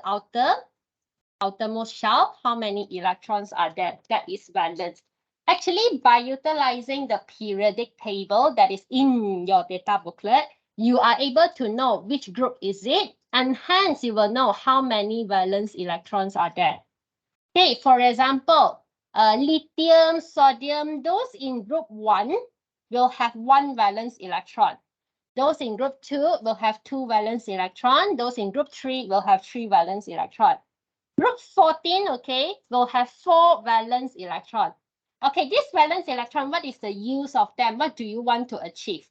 outermost shell, how many electrons are there? That is valence. Actually, by utilizing the periodic table that is in your data booklet, you are able to know which group is it, and hence you will know how many valence electrons are there. Okay, for example, lithium, sodium, those in group 1 will have 1 valence electron. Those in group 2 will have 2 valence electron. Those in group 3 will have 3 valence electron. Group 14, okay, will have 4 valence electron. Okay, this valence electron, what is the use of them? What do you want to achieve?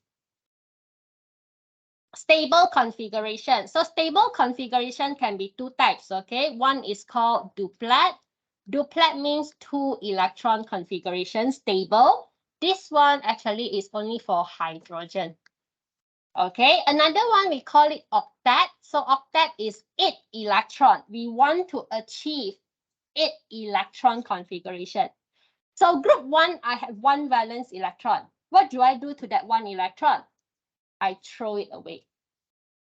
Stable configuration. So stable configuration can be 2 types, okay? One is called duplet. Duplet means 2 electron configuration, stable. This one actually is only for hydrogen. Okay, another one we call it octet. So octet is 8 electron. We want to achieve 8 electron configuration. So group 1, I have 1 valence electron. What do I do to that 1 electron? I throw it away.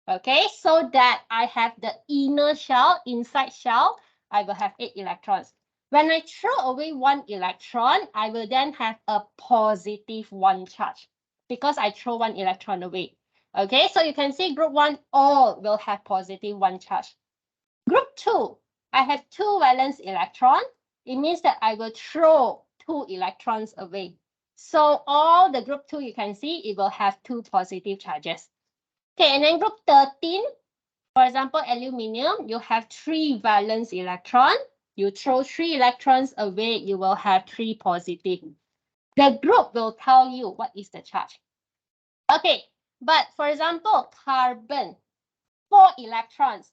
Okay, so that I have the inner shell, inside shell, I will have 8 electrons. When I throw away 1 electron, I will then have a positive 1 charge because I throw 1 electron away. Okay, so you can see group 1 all will have positive 1 charge. Group 2, I have 2 valence electron. It means that I will throw 2 electrons away. So all the group 2 you can see it will have 2 positive charges. Okay, and then group 13, for example, aluminium, you have 3 valence electron. You throw 3 electrons away, you will have 3 positive. The group will tell you what is the charge. Okay, but for example, carbon, 4 electrons.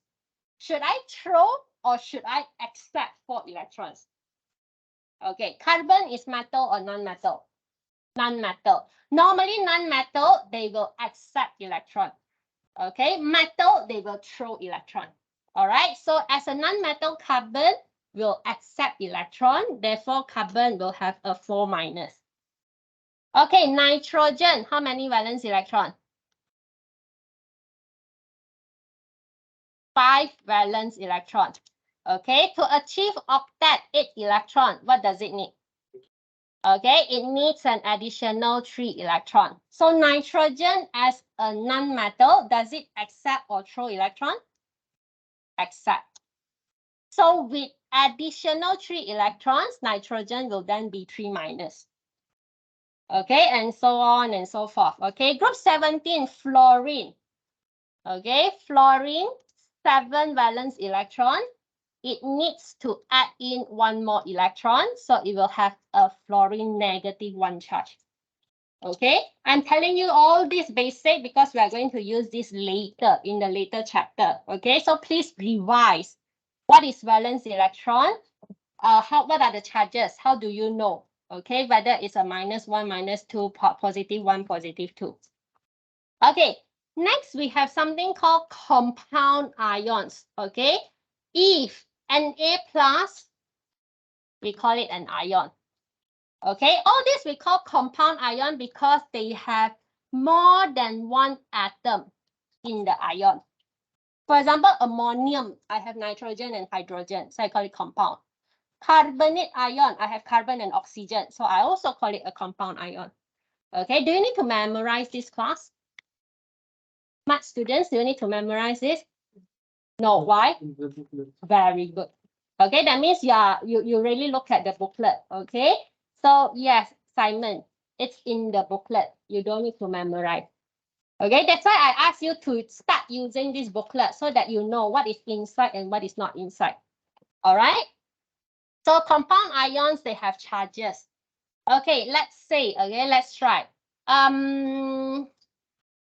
Should I throw or should I accept 4 electrons? Okay, carbon is metal or non-metal? Non-metal. Normally, non-metal, they will accept electron. Okay, metal, they will throw electron. All right, so as a non-metal, carbon will accept electron. Therefore, carbon will have a 4 minus. Okay, nitrogen, how many valence electron? 5 valence electron. Okay, to achieve octet 8 electron, what does it need? Okay, it needs an additional 3 electron. So nitrogen as a non-metal, does it accept or throw electron? Accept. So with additional 3 electrons, nitrogen will then be 3 minus. Okay, and so on and so forth. Okay, group 17, fluorine. Okay, fluorine, 7 valence electron. It needs to add in 1 more electron, so it will have a fluorine negative 1 charge. Okay, I'm telling you all this basic because we are going to use this later in the later chapter. Okay, so please revise. What is valence electron? What are the charges? How do you know? Okay, whether it's a -1, -2, +1, +2. Okay, next we have something called compound ions. Okay, if Na plus, we call it an ion. Okay, all this we call compound ion because they have more than 1 atom in the ion. For example, ammonium, I have nitrogen and hydrogen, so I call it compound. Carbonate ion, I have carbon and oxygen, so I also call it a compound ion. Okay, do you need to memorize this class? Smart students, do you need to memorize this? No, why? Very good. Okay, that means you really look at the booklet. Okay, so yes, Simon, it's in the booklet. You don't need to memorize. Okay, that's why I asked you to start using this booklet so that you know what is inside and what is not inside. All right. So compound ions, they have charges. Okay, let's say, okay, let's try.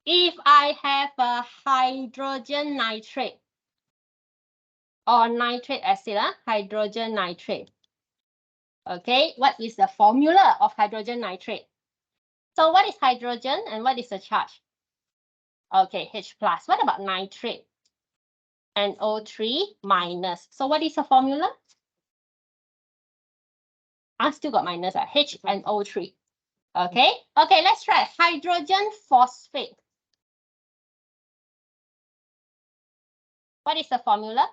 If I have a hydrogen nitrate or nitrate acid, hydrogen nitrate. Okay, what is the formula of hydrogen nitrate? So what is hydrogen and what is the charge? Okay, H plus. What about nitrate? NO3 minus. So what is the formula? I still got minus, H and O3. Okay, let's try hydrogen phosphate. What is the formula?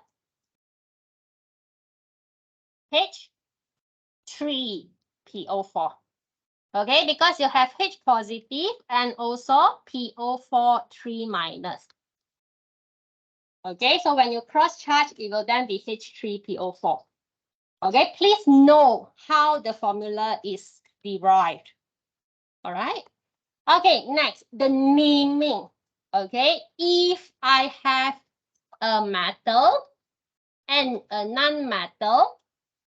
H3PO4. Okay, because you have H positive and also PO4 3 minus. Okay, so when you cross charge, it will then be H3PO4. Okay, please know how the formula is derived. All right. Okay, next, the naming. Okay, if I have a metal and a non-metal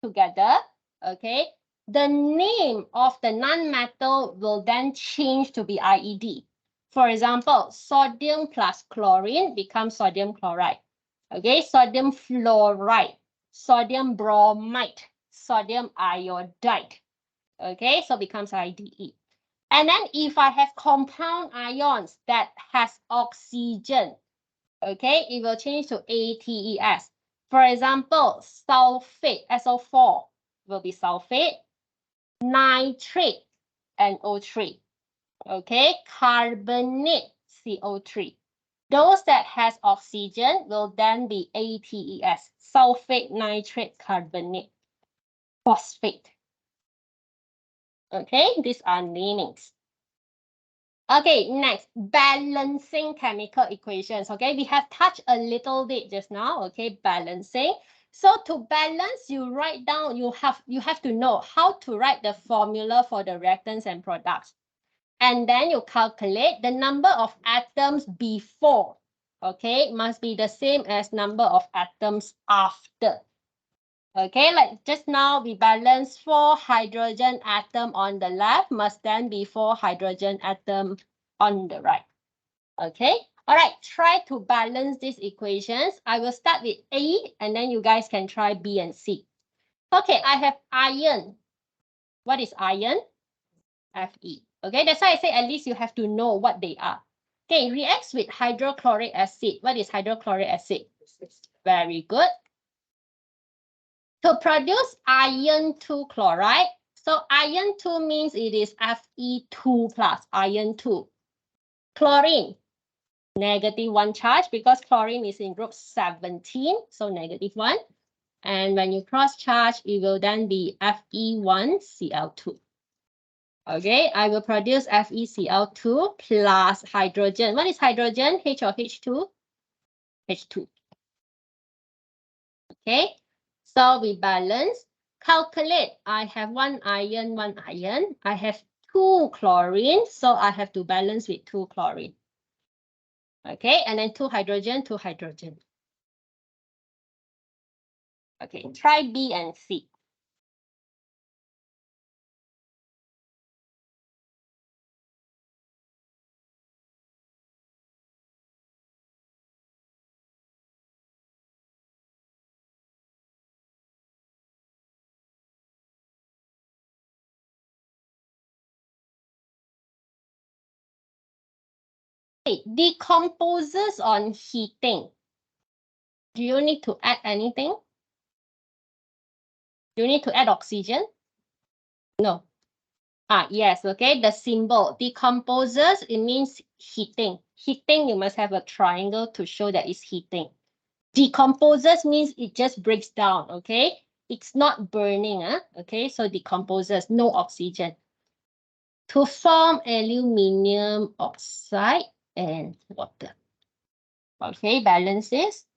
together, okay, the name of the non-metal will then change to be IED. For example, sodium plus chlorine becomes sodium chloride. Okay, sodium fluoride, sodium bromide, sodium iodide. Okay, so becomes IDE. And then if I have compound ions that has oxygen, okay, it will change to ATES. For example, sulfate, SO4 will be sulfate, nitrate, NO3, okay, carbonate, CO3. Those that has oxygen will then be ATES, sulfate, nitrate, carbonate, phosphate. Okay, these are namings. Okay, next, balancing chemical equations. Okay, we have touched a little bit just now. Okay, balancing. So to balance, you write down, you have to know how to write the formula for the reactants and products. And then you calculate the number of atoms before. Okay, must be the same as number of atoms after. Okay, like just now we balance 4 hydrogen atom on the left, must then be 4 hydrogen atom on the right. Okay, all right, try to balance these equations. I will start with A and then you guys can try B and C. Okay, I have iron. What is iron? Fe. Okay, that's why I say at least you have to know what they are. Okay, reacts with hydrochloric acid. What is hydrochloric acid? Very good. To produce iron 2 chloride, so iron 2 means it is Fe2 plus, iron 2. Chlorine, -1 charge because chlorine is in group 17, so -1. And when you cross charge, it will then be Fe1Cl2. Okay, I will produce FeCl2 plus hydrogen. What is hydrogen? H or H2? H2. Okay, so we balance. Calculate. I have 1 iron, 1 iron. I have 2 chlorine, so I have to balance with 2 chlorine. Okay, and then 2 hydrogen, 2 hydrogen. Okay, try B and C. Okay, decomposes on heating. Do you need to add anything? Do you need to add oxygen? No. Yes, okay, the symbol. Decomposes, it means heating. Heating, you must have a triangle to show that it's heating. Decomposes means it just breaks down, okay? It's not burning, okay? So decomposes, no oxygen. To form aluminium oxide and water. Okay, balances.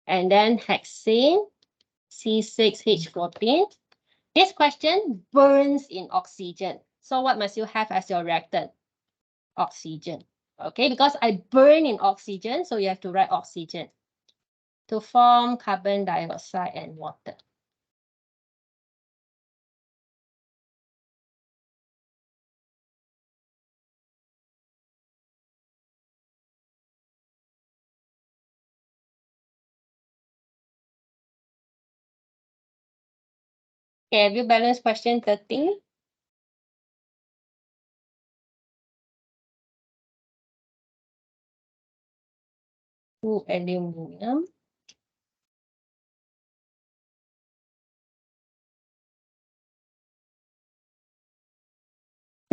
And then hexane, C6H14. This question burns in oxygen. So what must you have as your reactant? Oxygen. Okay, because I burn in oxygen, so you have to write oxygen to form carbon dioxide and water. Okay, have you balanced question 13? Two aluminium.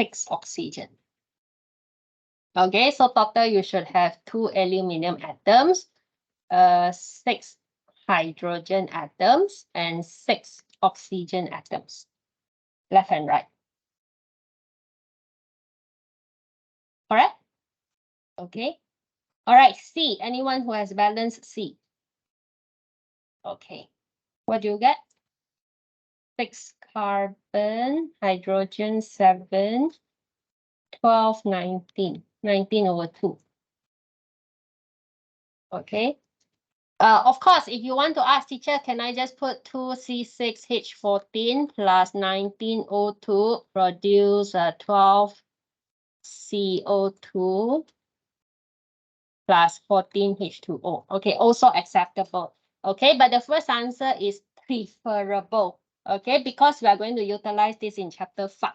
Six oxygen. Okay, so total you should have 2 aluminium atoms. 6 hydrogen atoms and 6 oxygen atoms. Left and right. Correct? Okay. All right, C. Anyone who has balance C? Okay. What do you get? 6 carbon, hydrogen 7, 12, 19. 19 over 2. Okay. Of course, if you want to ask teacher, can I just put 2C6H14 plus 19O2 produce 12CO2 plus 14H2O. Okay, also acceptable. Okay, but the first answer is preferable. Okay, because we are going to utilize this in chapter 5.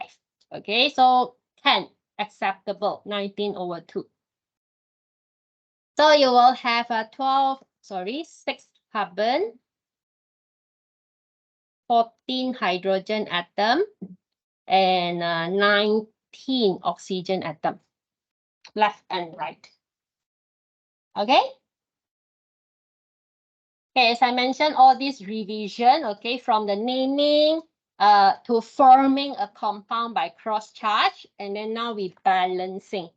Okay, so 10, acceptable, 19 over 2. So you will have a 6 carbon, 14 hydrogen atom, and 19 oxygen atom, left and right. Okay? Okay, as I mentioned, all this revision, okay, from the naming to forming a compound by cross charge, and then now we balancing.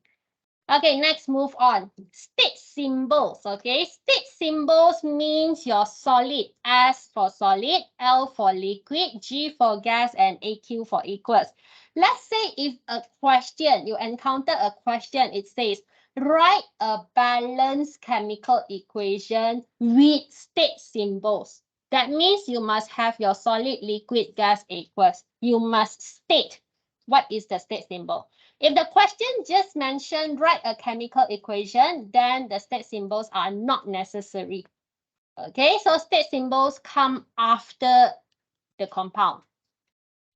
Okay, next move on. State symbols, okay? State symbols means your solid. S for solid, L for liquid, G for gas, and AQ for aqueous. Let's say if a question, you encounter a question, it says, write a balanced chemical equation with state symbols. That means you must have your solid, liquid, gas, aqueous. You must state what is the state symbol. If the question just mentioned write a chemical equation, then the state symbols are not necessary. Okay, so state symbols come after the compound.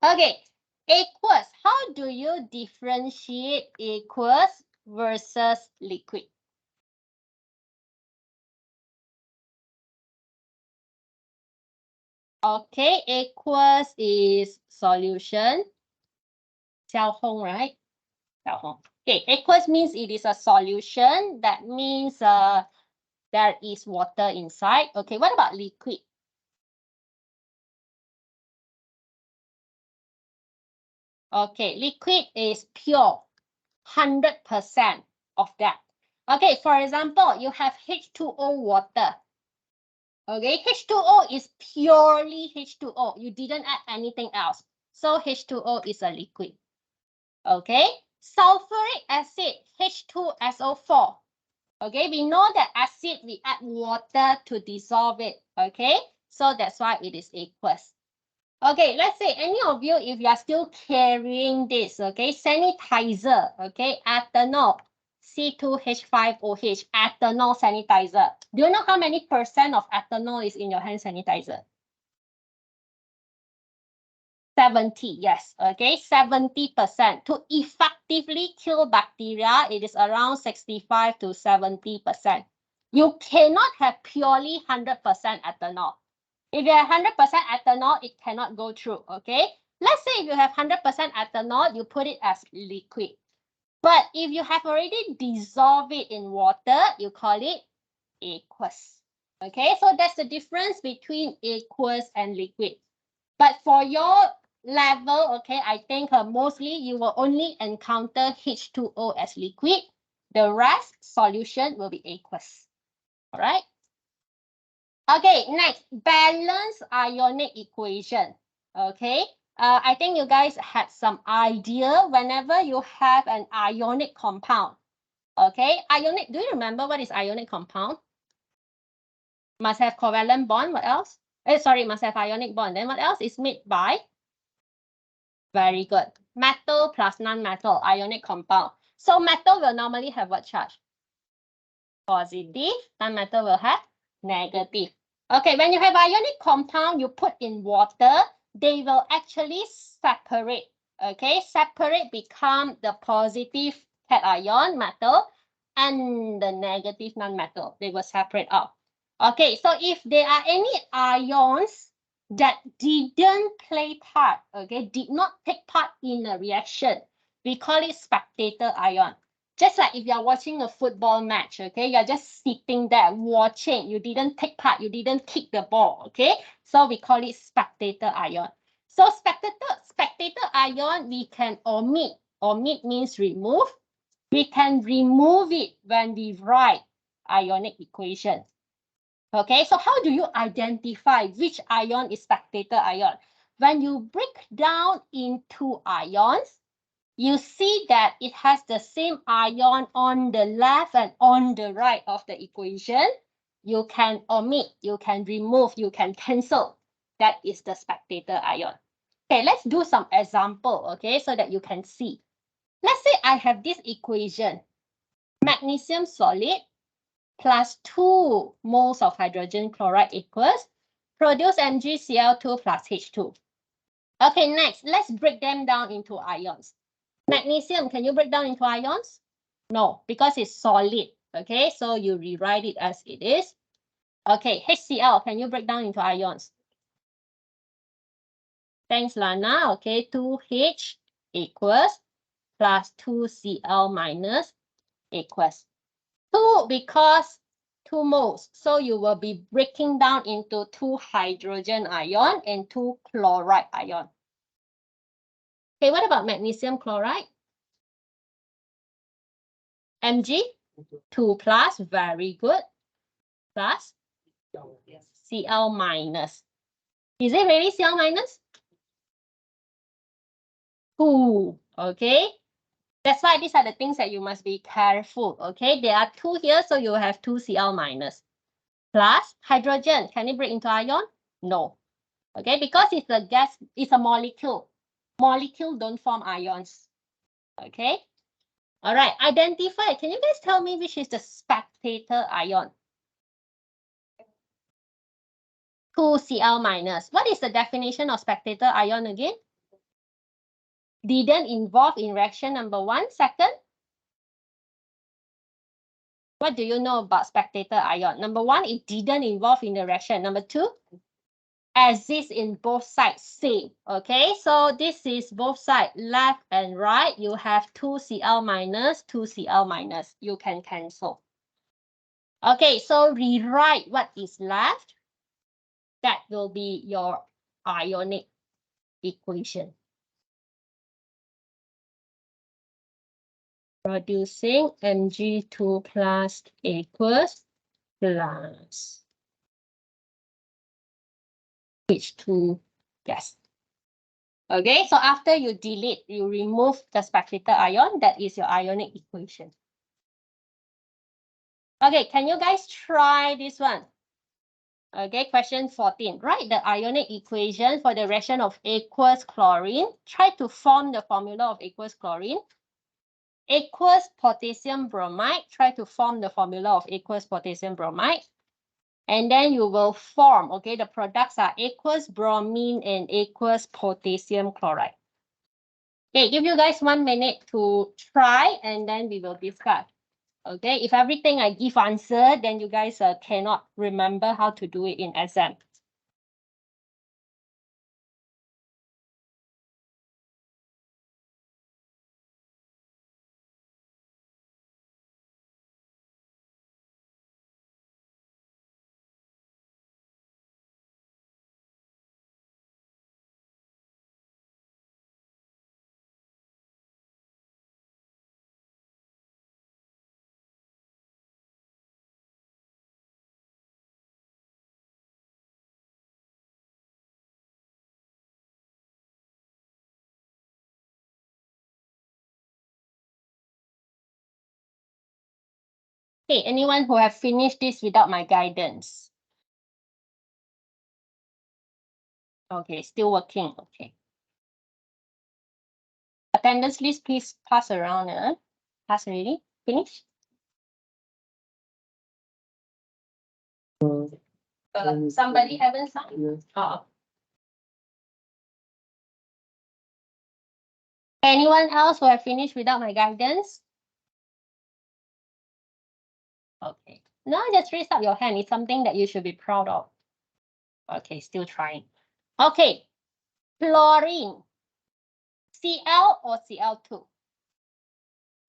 Okay, aqueous. How do you differentiate aqueous versus liquid? Okay, aqueous is solution. Xiao Hong, right? Xiao Hong. Okay, aqueous means it is a solution. That means there is water inside. Okay, what about liquid? Okay, liquid is pure, 100% of that. Okay, for example, you have H2O water. Okay, H2O is purely H2O. You didn't add anything else. So H2O is a liquid. Okay, sulfuric acid, H2SO4. Okay, we know that acid, we add water to dissolve it. Okay, so that's why it is aqueous. Okay, let's say any of you, if you are still carrying this, okay, sanitizer, okay, ethanol, C2H5OH, ethanol sanitizer. Do you know how many percent of ethanol is in your hand sanitizer? 70, yes, okay, 70%. To effectively kill bacteria, it is around 65 to 70%. You cannot have purely 100% ethanol. If you have 100% ethanol, it cannot go through, okay? Let's say if you have 100% ethanol, you put it as liquid. But if you have already dissolved it in water, you call it aqueous. Okay, so that's the difference between aqueous and liquid. But for your level, okay, I think mostly you will only encounter H2O as liquid. The rest solution will be aqueous. All right. Okay, next, balanced ionic equation. Okay, I think you guys had some idea whenever you have an ionic compound. Okay, ionic, do you remember what is ionic compound? Must have covalent bond, what else? Sorry, must have ionic bond. Then what else is made by? Very good. Metal plus non-metal, ionic compound. So metal will normally have what charge? Positive. Non-metal will have negative. Okay, when you have ionic compound, you put in water, they will actually separate. Okay, separate become the positive cation, metal, and the negative non-metal. They will separate out. Okay, so if there are any ions that didn't play part, okay, did not take part in a reaction, we call it spectator ion. Just like if you're watching a football match, okay, you're just sitting there watching, you didn't take part, you didn't kick the ball, okay? So we call it spectator ion. So spectator ion, we can omit. Omit means remove. We can remove it when we write ionic equation. Okay, so how do you identify which ion is spectator ion? When you break down into ions, you see that it has the same ion on the left and on the right of the equation. You can omit, you can remove, you can cancel. That is the spectator ion. Okay, let's do some example, okay, so that you can see. Let's say I have this equation. Magnesium solid plus 2 moles of hydrogen chloride equals produce MgCl2 plus H2. Okay, next, let's break them down into ions. Magnesium, can you break down into ions? No, because it's solid. Okay, so you rewrite it as it is. Okay, HCl, can you break down into ions? Thanks, Lana. Okay, 2H equals plus 2Cl minus equals 2 because 2 moles. So you will be breaking down into 2 hydrogen ion and 2 chloride ion. Okay, what about magnesium chloride? Mg, 2 plus, very good. Plus Cl minus. Is it really Cl minus? 2, okay? That's why these are the things that you must be careful, okay? There are 2 here, so you have 2 Cl minus. Plus hydrogen, can it break into ion? No, okay? Because it's a gas, it's a molecule. Molecule don't form ions, okay? All right, identify. Can you guys tell me which is the spectator ion? 2Cl minus. What is the definition of spectator ion again? Didn't involve in reaction number 1. Second, what do you know about spectator ion? Number 1, it didn't involve in the reaction. Number 2, exists in both sides, same. Okay, so this is both sides, left and right. You have 2Cl minus, 2Cl minus. You can cancel. Okay, so rewrite what is left. That will be your ionic equation. Producing Mg2 plus equals plus H2 gas. Okay, so after you delete, you remove the spectator ion, that is your ionic equation. Okay, can you guys try this one? Okay, question 14. Write the ionic equation for the reaction of aqueous chlorine. Try to form the formula of aqueous chlorine. Aqueous potassium bromide. Try to form the formula of aqueous potassium bromide. And then you will form, okay, the products are aqueous bromine and aqueous potassium chloride. Okay, give you guys 1 minute to try and then we will discuss. Okay, if everything I give answer, then you guys cannot remember how to do it in exam. Okay, anyone who have finished this without my guidance? Okay, still working, okay. Attendance list, please pass around. Pass already? Finish? Somebody haven't signed? Yes. Oh. Anyone else who have finished without my guidance? Okay. No, just raise up your hand. It's something that you should be proud of. Okay, still trying. Okay. Chlorine. Cl or Cl2?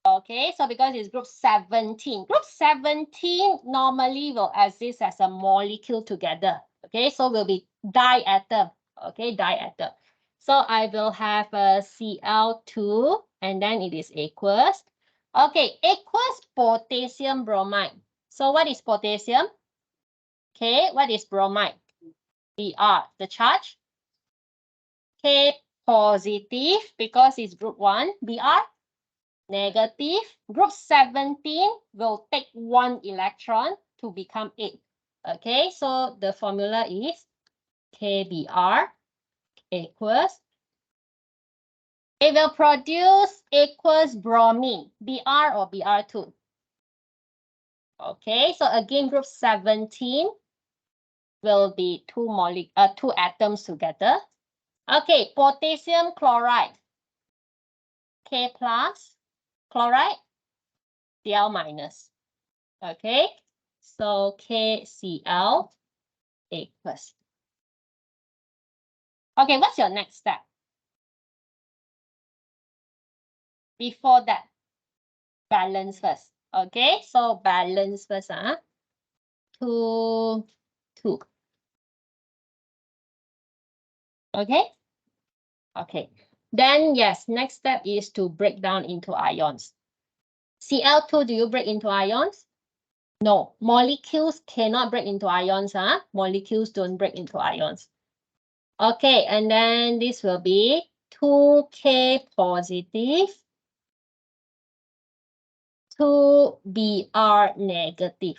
Okay, so because it's group 17. Group 17 normally will exist as a molecule together. Okay, so will be diatom. Okay, diatom. So I will have a Cl2 and then it is aqueous. Okay, aqueous potassium bromide. So what is potassium? Okay, what is bromide? Br, the charge. K positive because it's group 1. Br negative. Group 17 will take 1 electron to become 8. Okay, so the formula is KBr aqueous. It will produce aqueous bromine, Br or Br2. Okay, so again, group 17 will be two atoms together. Okay, potassium chloride, K plus, chloride, Cl minus. Okay, so KCl aqueous. Okay, what's your next step? Before that, balance first. Okay, so balance first. 2, 2. Okay? Okay. Then, yes, next step is to break down into ions. Cl2, do you break into ions? No, molecules cannot break into ions. Molecules don't break into ions. Okay, and then this will be 2K positive, 2Br negative.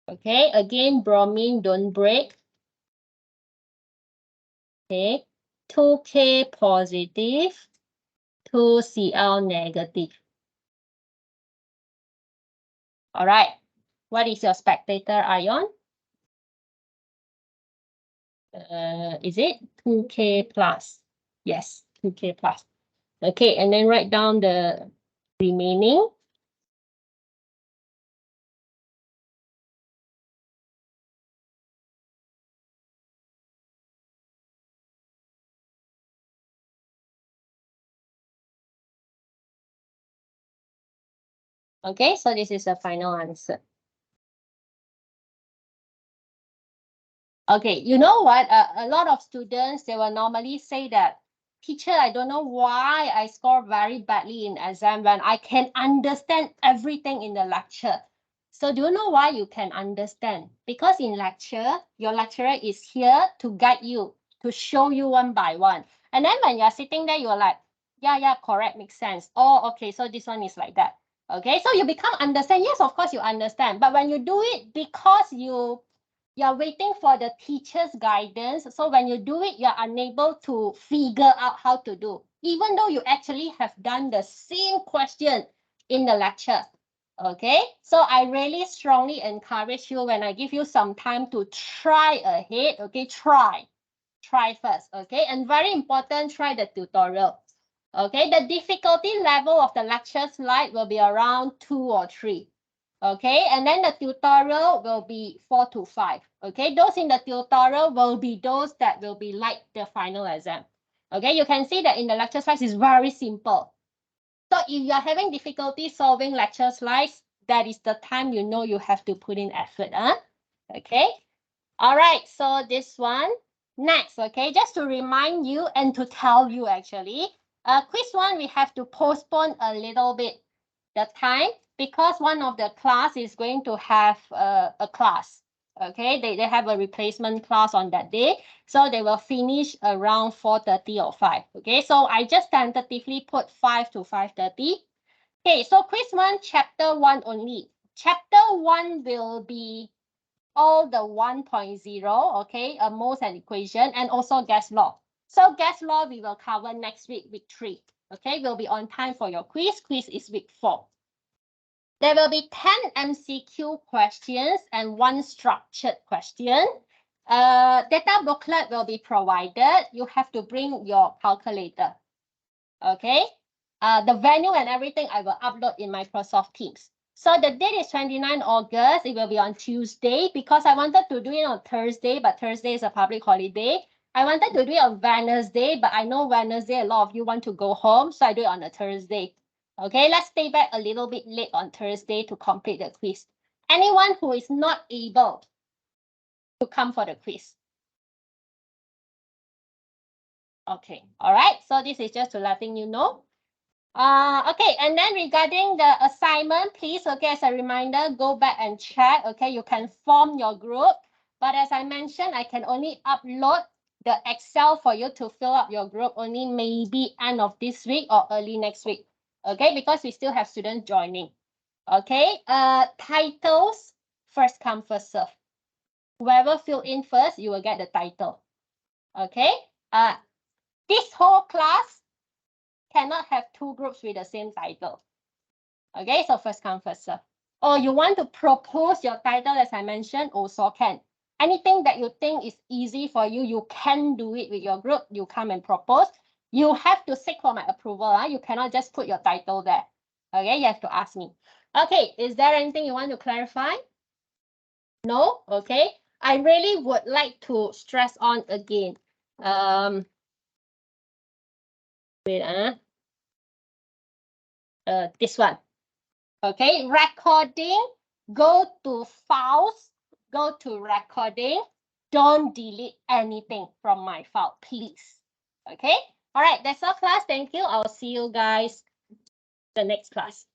Okay, again, bromine don't break. Okay, 2K positive, 2Cl negative. All right, what is your spectator ion? Is it 2K plus? Yes, 2K plus. Okay, and then write down the remaining. Okay, so this is the final answer. Okay, you know what? A lot of students, they will normally say that, teacher, I don't know why I score very badly in exam when I can understand everything in the lecture. So do you know why you can understand? Because in lecture, your lecturer is here to guide you, to show you one by one. And then when you're sitting there, you're like, yeah, correct, makes sense. Oh, okay, so this one is like that. Okay, so you become understand. Yes, of course you understand. But when you do it because you're waiting for the teacher's guidance. So when you do it, you're unable to figure out how to do, even though you actually have done the same question in the lecture. Okay, so I really strongly encourage you when I give you some time to try ahead. Okay, try first. Okay, and very important, try the tutorial. Okay, the difficulty level of the lecture slide will be around 2 or 3. Okay, and then the tutorial will be 4 to 5. Okay, those in the tutorial will be those that will be like the final exam. Okay, you can see that in the lecture slides is very simple. So if you are having difficulty solving lecture slides, that is the time you know you have to put in effort. Okay, all right, so this one. Next, okay, just to remind you and to tell you actually, quiz 1, we have to postpone a little bit the time because one of the class is going to have a class. Okay, they have a replacement class on that day. So they will finish around 4:30 or 5. Okay, so I just tentatively put 5 to 5:30. Okay, so quiz 1, chapter 1 only. Chapter 1 will be all the 1.0, okay, a moles and equation, and also gas law. So gas law we will cover next week, week 3. Okay, we'll be on time for your quiz. Quiz is week 4. There will be 10 MCQ questions and 1 structured question. Data booklet will be provided. You have to bring your calculator. Okay. The venue and everything I will upload in Microsoft Teams. So the date is 29 August. It will be on Tuesday because I wanted to do it on Thursday, but Thursday is a public holiday. I wanted to do it on Wednesday, but I know Wednesday a lot of you want to go home, so I do it on a Thursday. Okay, let's stay back a little bit late on Thursday to complete the quiz. Anyone who is not able to come for the quiz. Okay, all right, so this is just to letting you know. Okay, and then regarding the assignment, please, okay, as a reminder, go back and check, okay, you can form your group, but as I mentioned, I can only upload the Excel for you to fill up your group only maybe end of this week or early next week, okay, because we still have students joining, okay, titles, first come, first serve. Whoever fill in first, you will get the title, okay, this whole class cannot have two groups with the same title. Okay, so first come, first serve. Or you want to propose your title, as I mentioned, also can. Anything that you think is easy for you, you can do it with your group. You come and propose. You have to seek for my approval. You cannot just put your title there. Okay, you have to ask me. Okay, is there anything you want to clarify? No? Okay. I really would like to stress on again. Wait, this one. Okay, recording, go to files, go to recording. Don't delete anything from my file, please. Okay, all right, that's all class. Thank you. I'll see you guys the next class.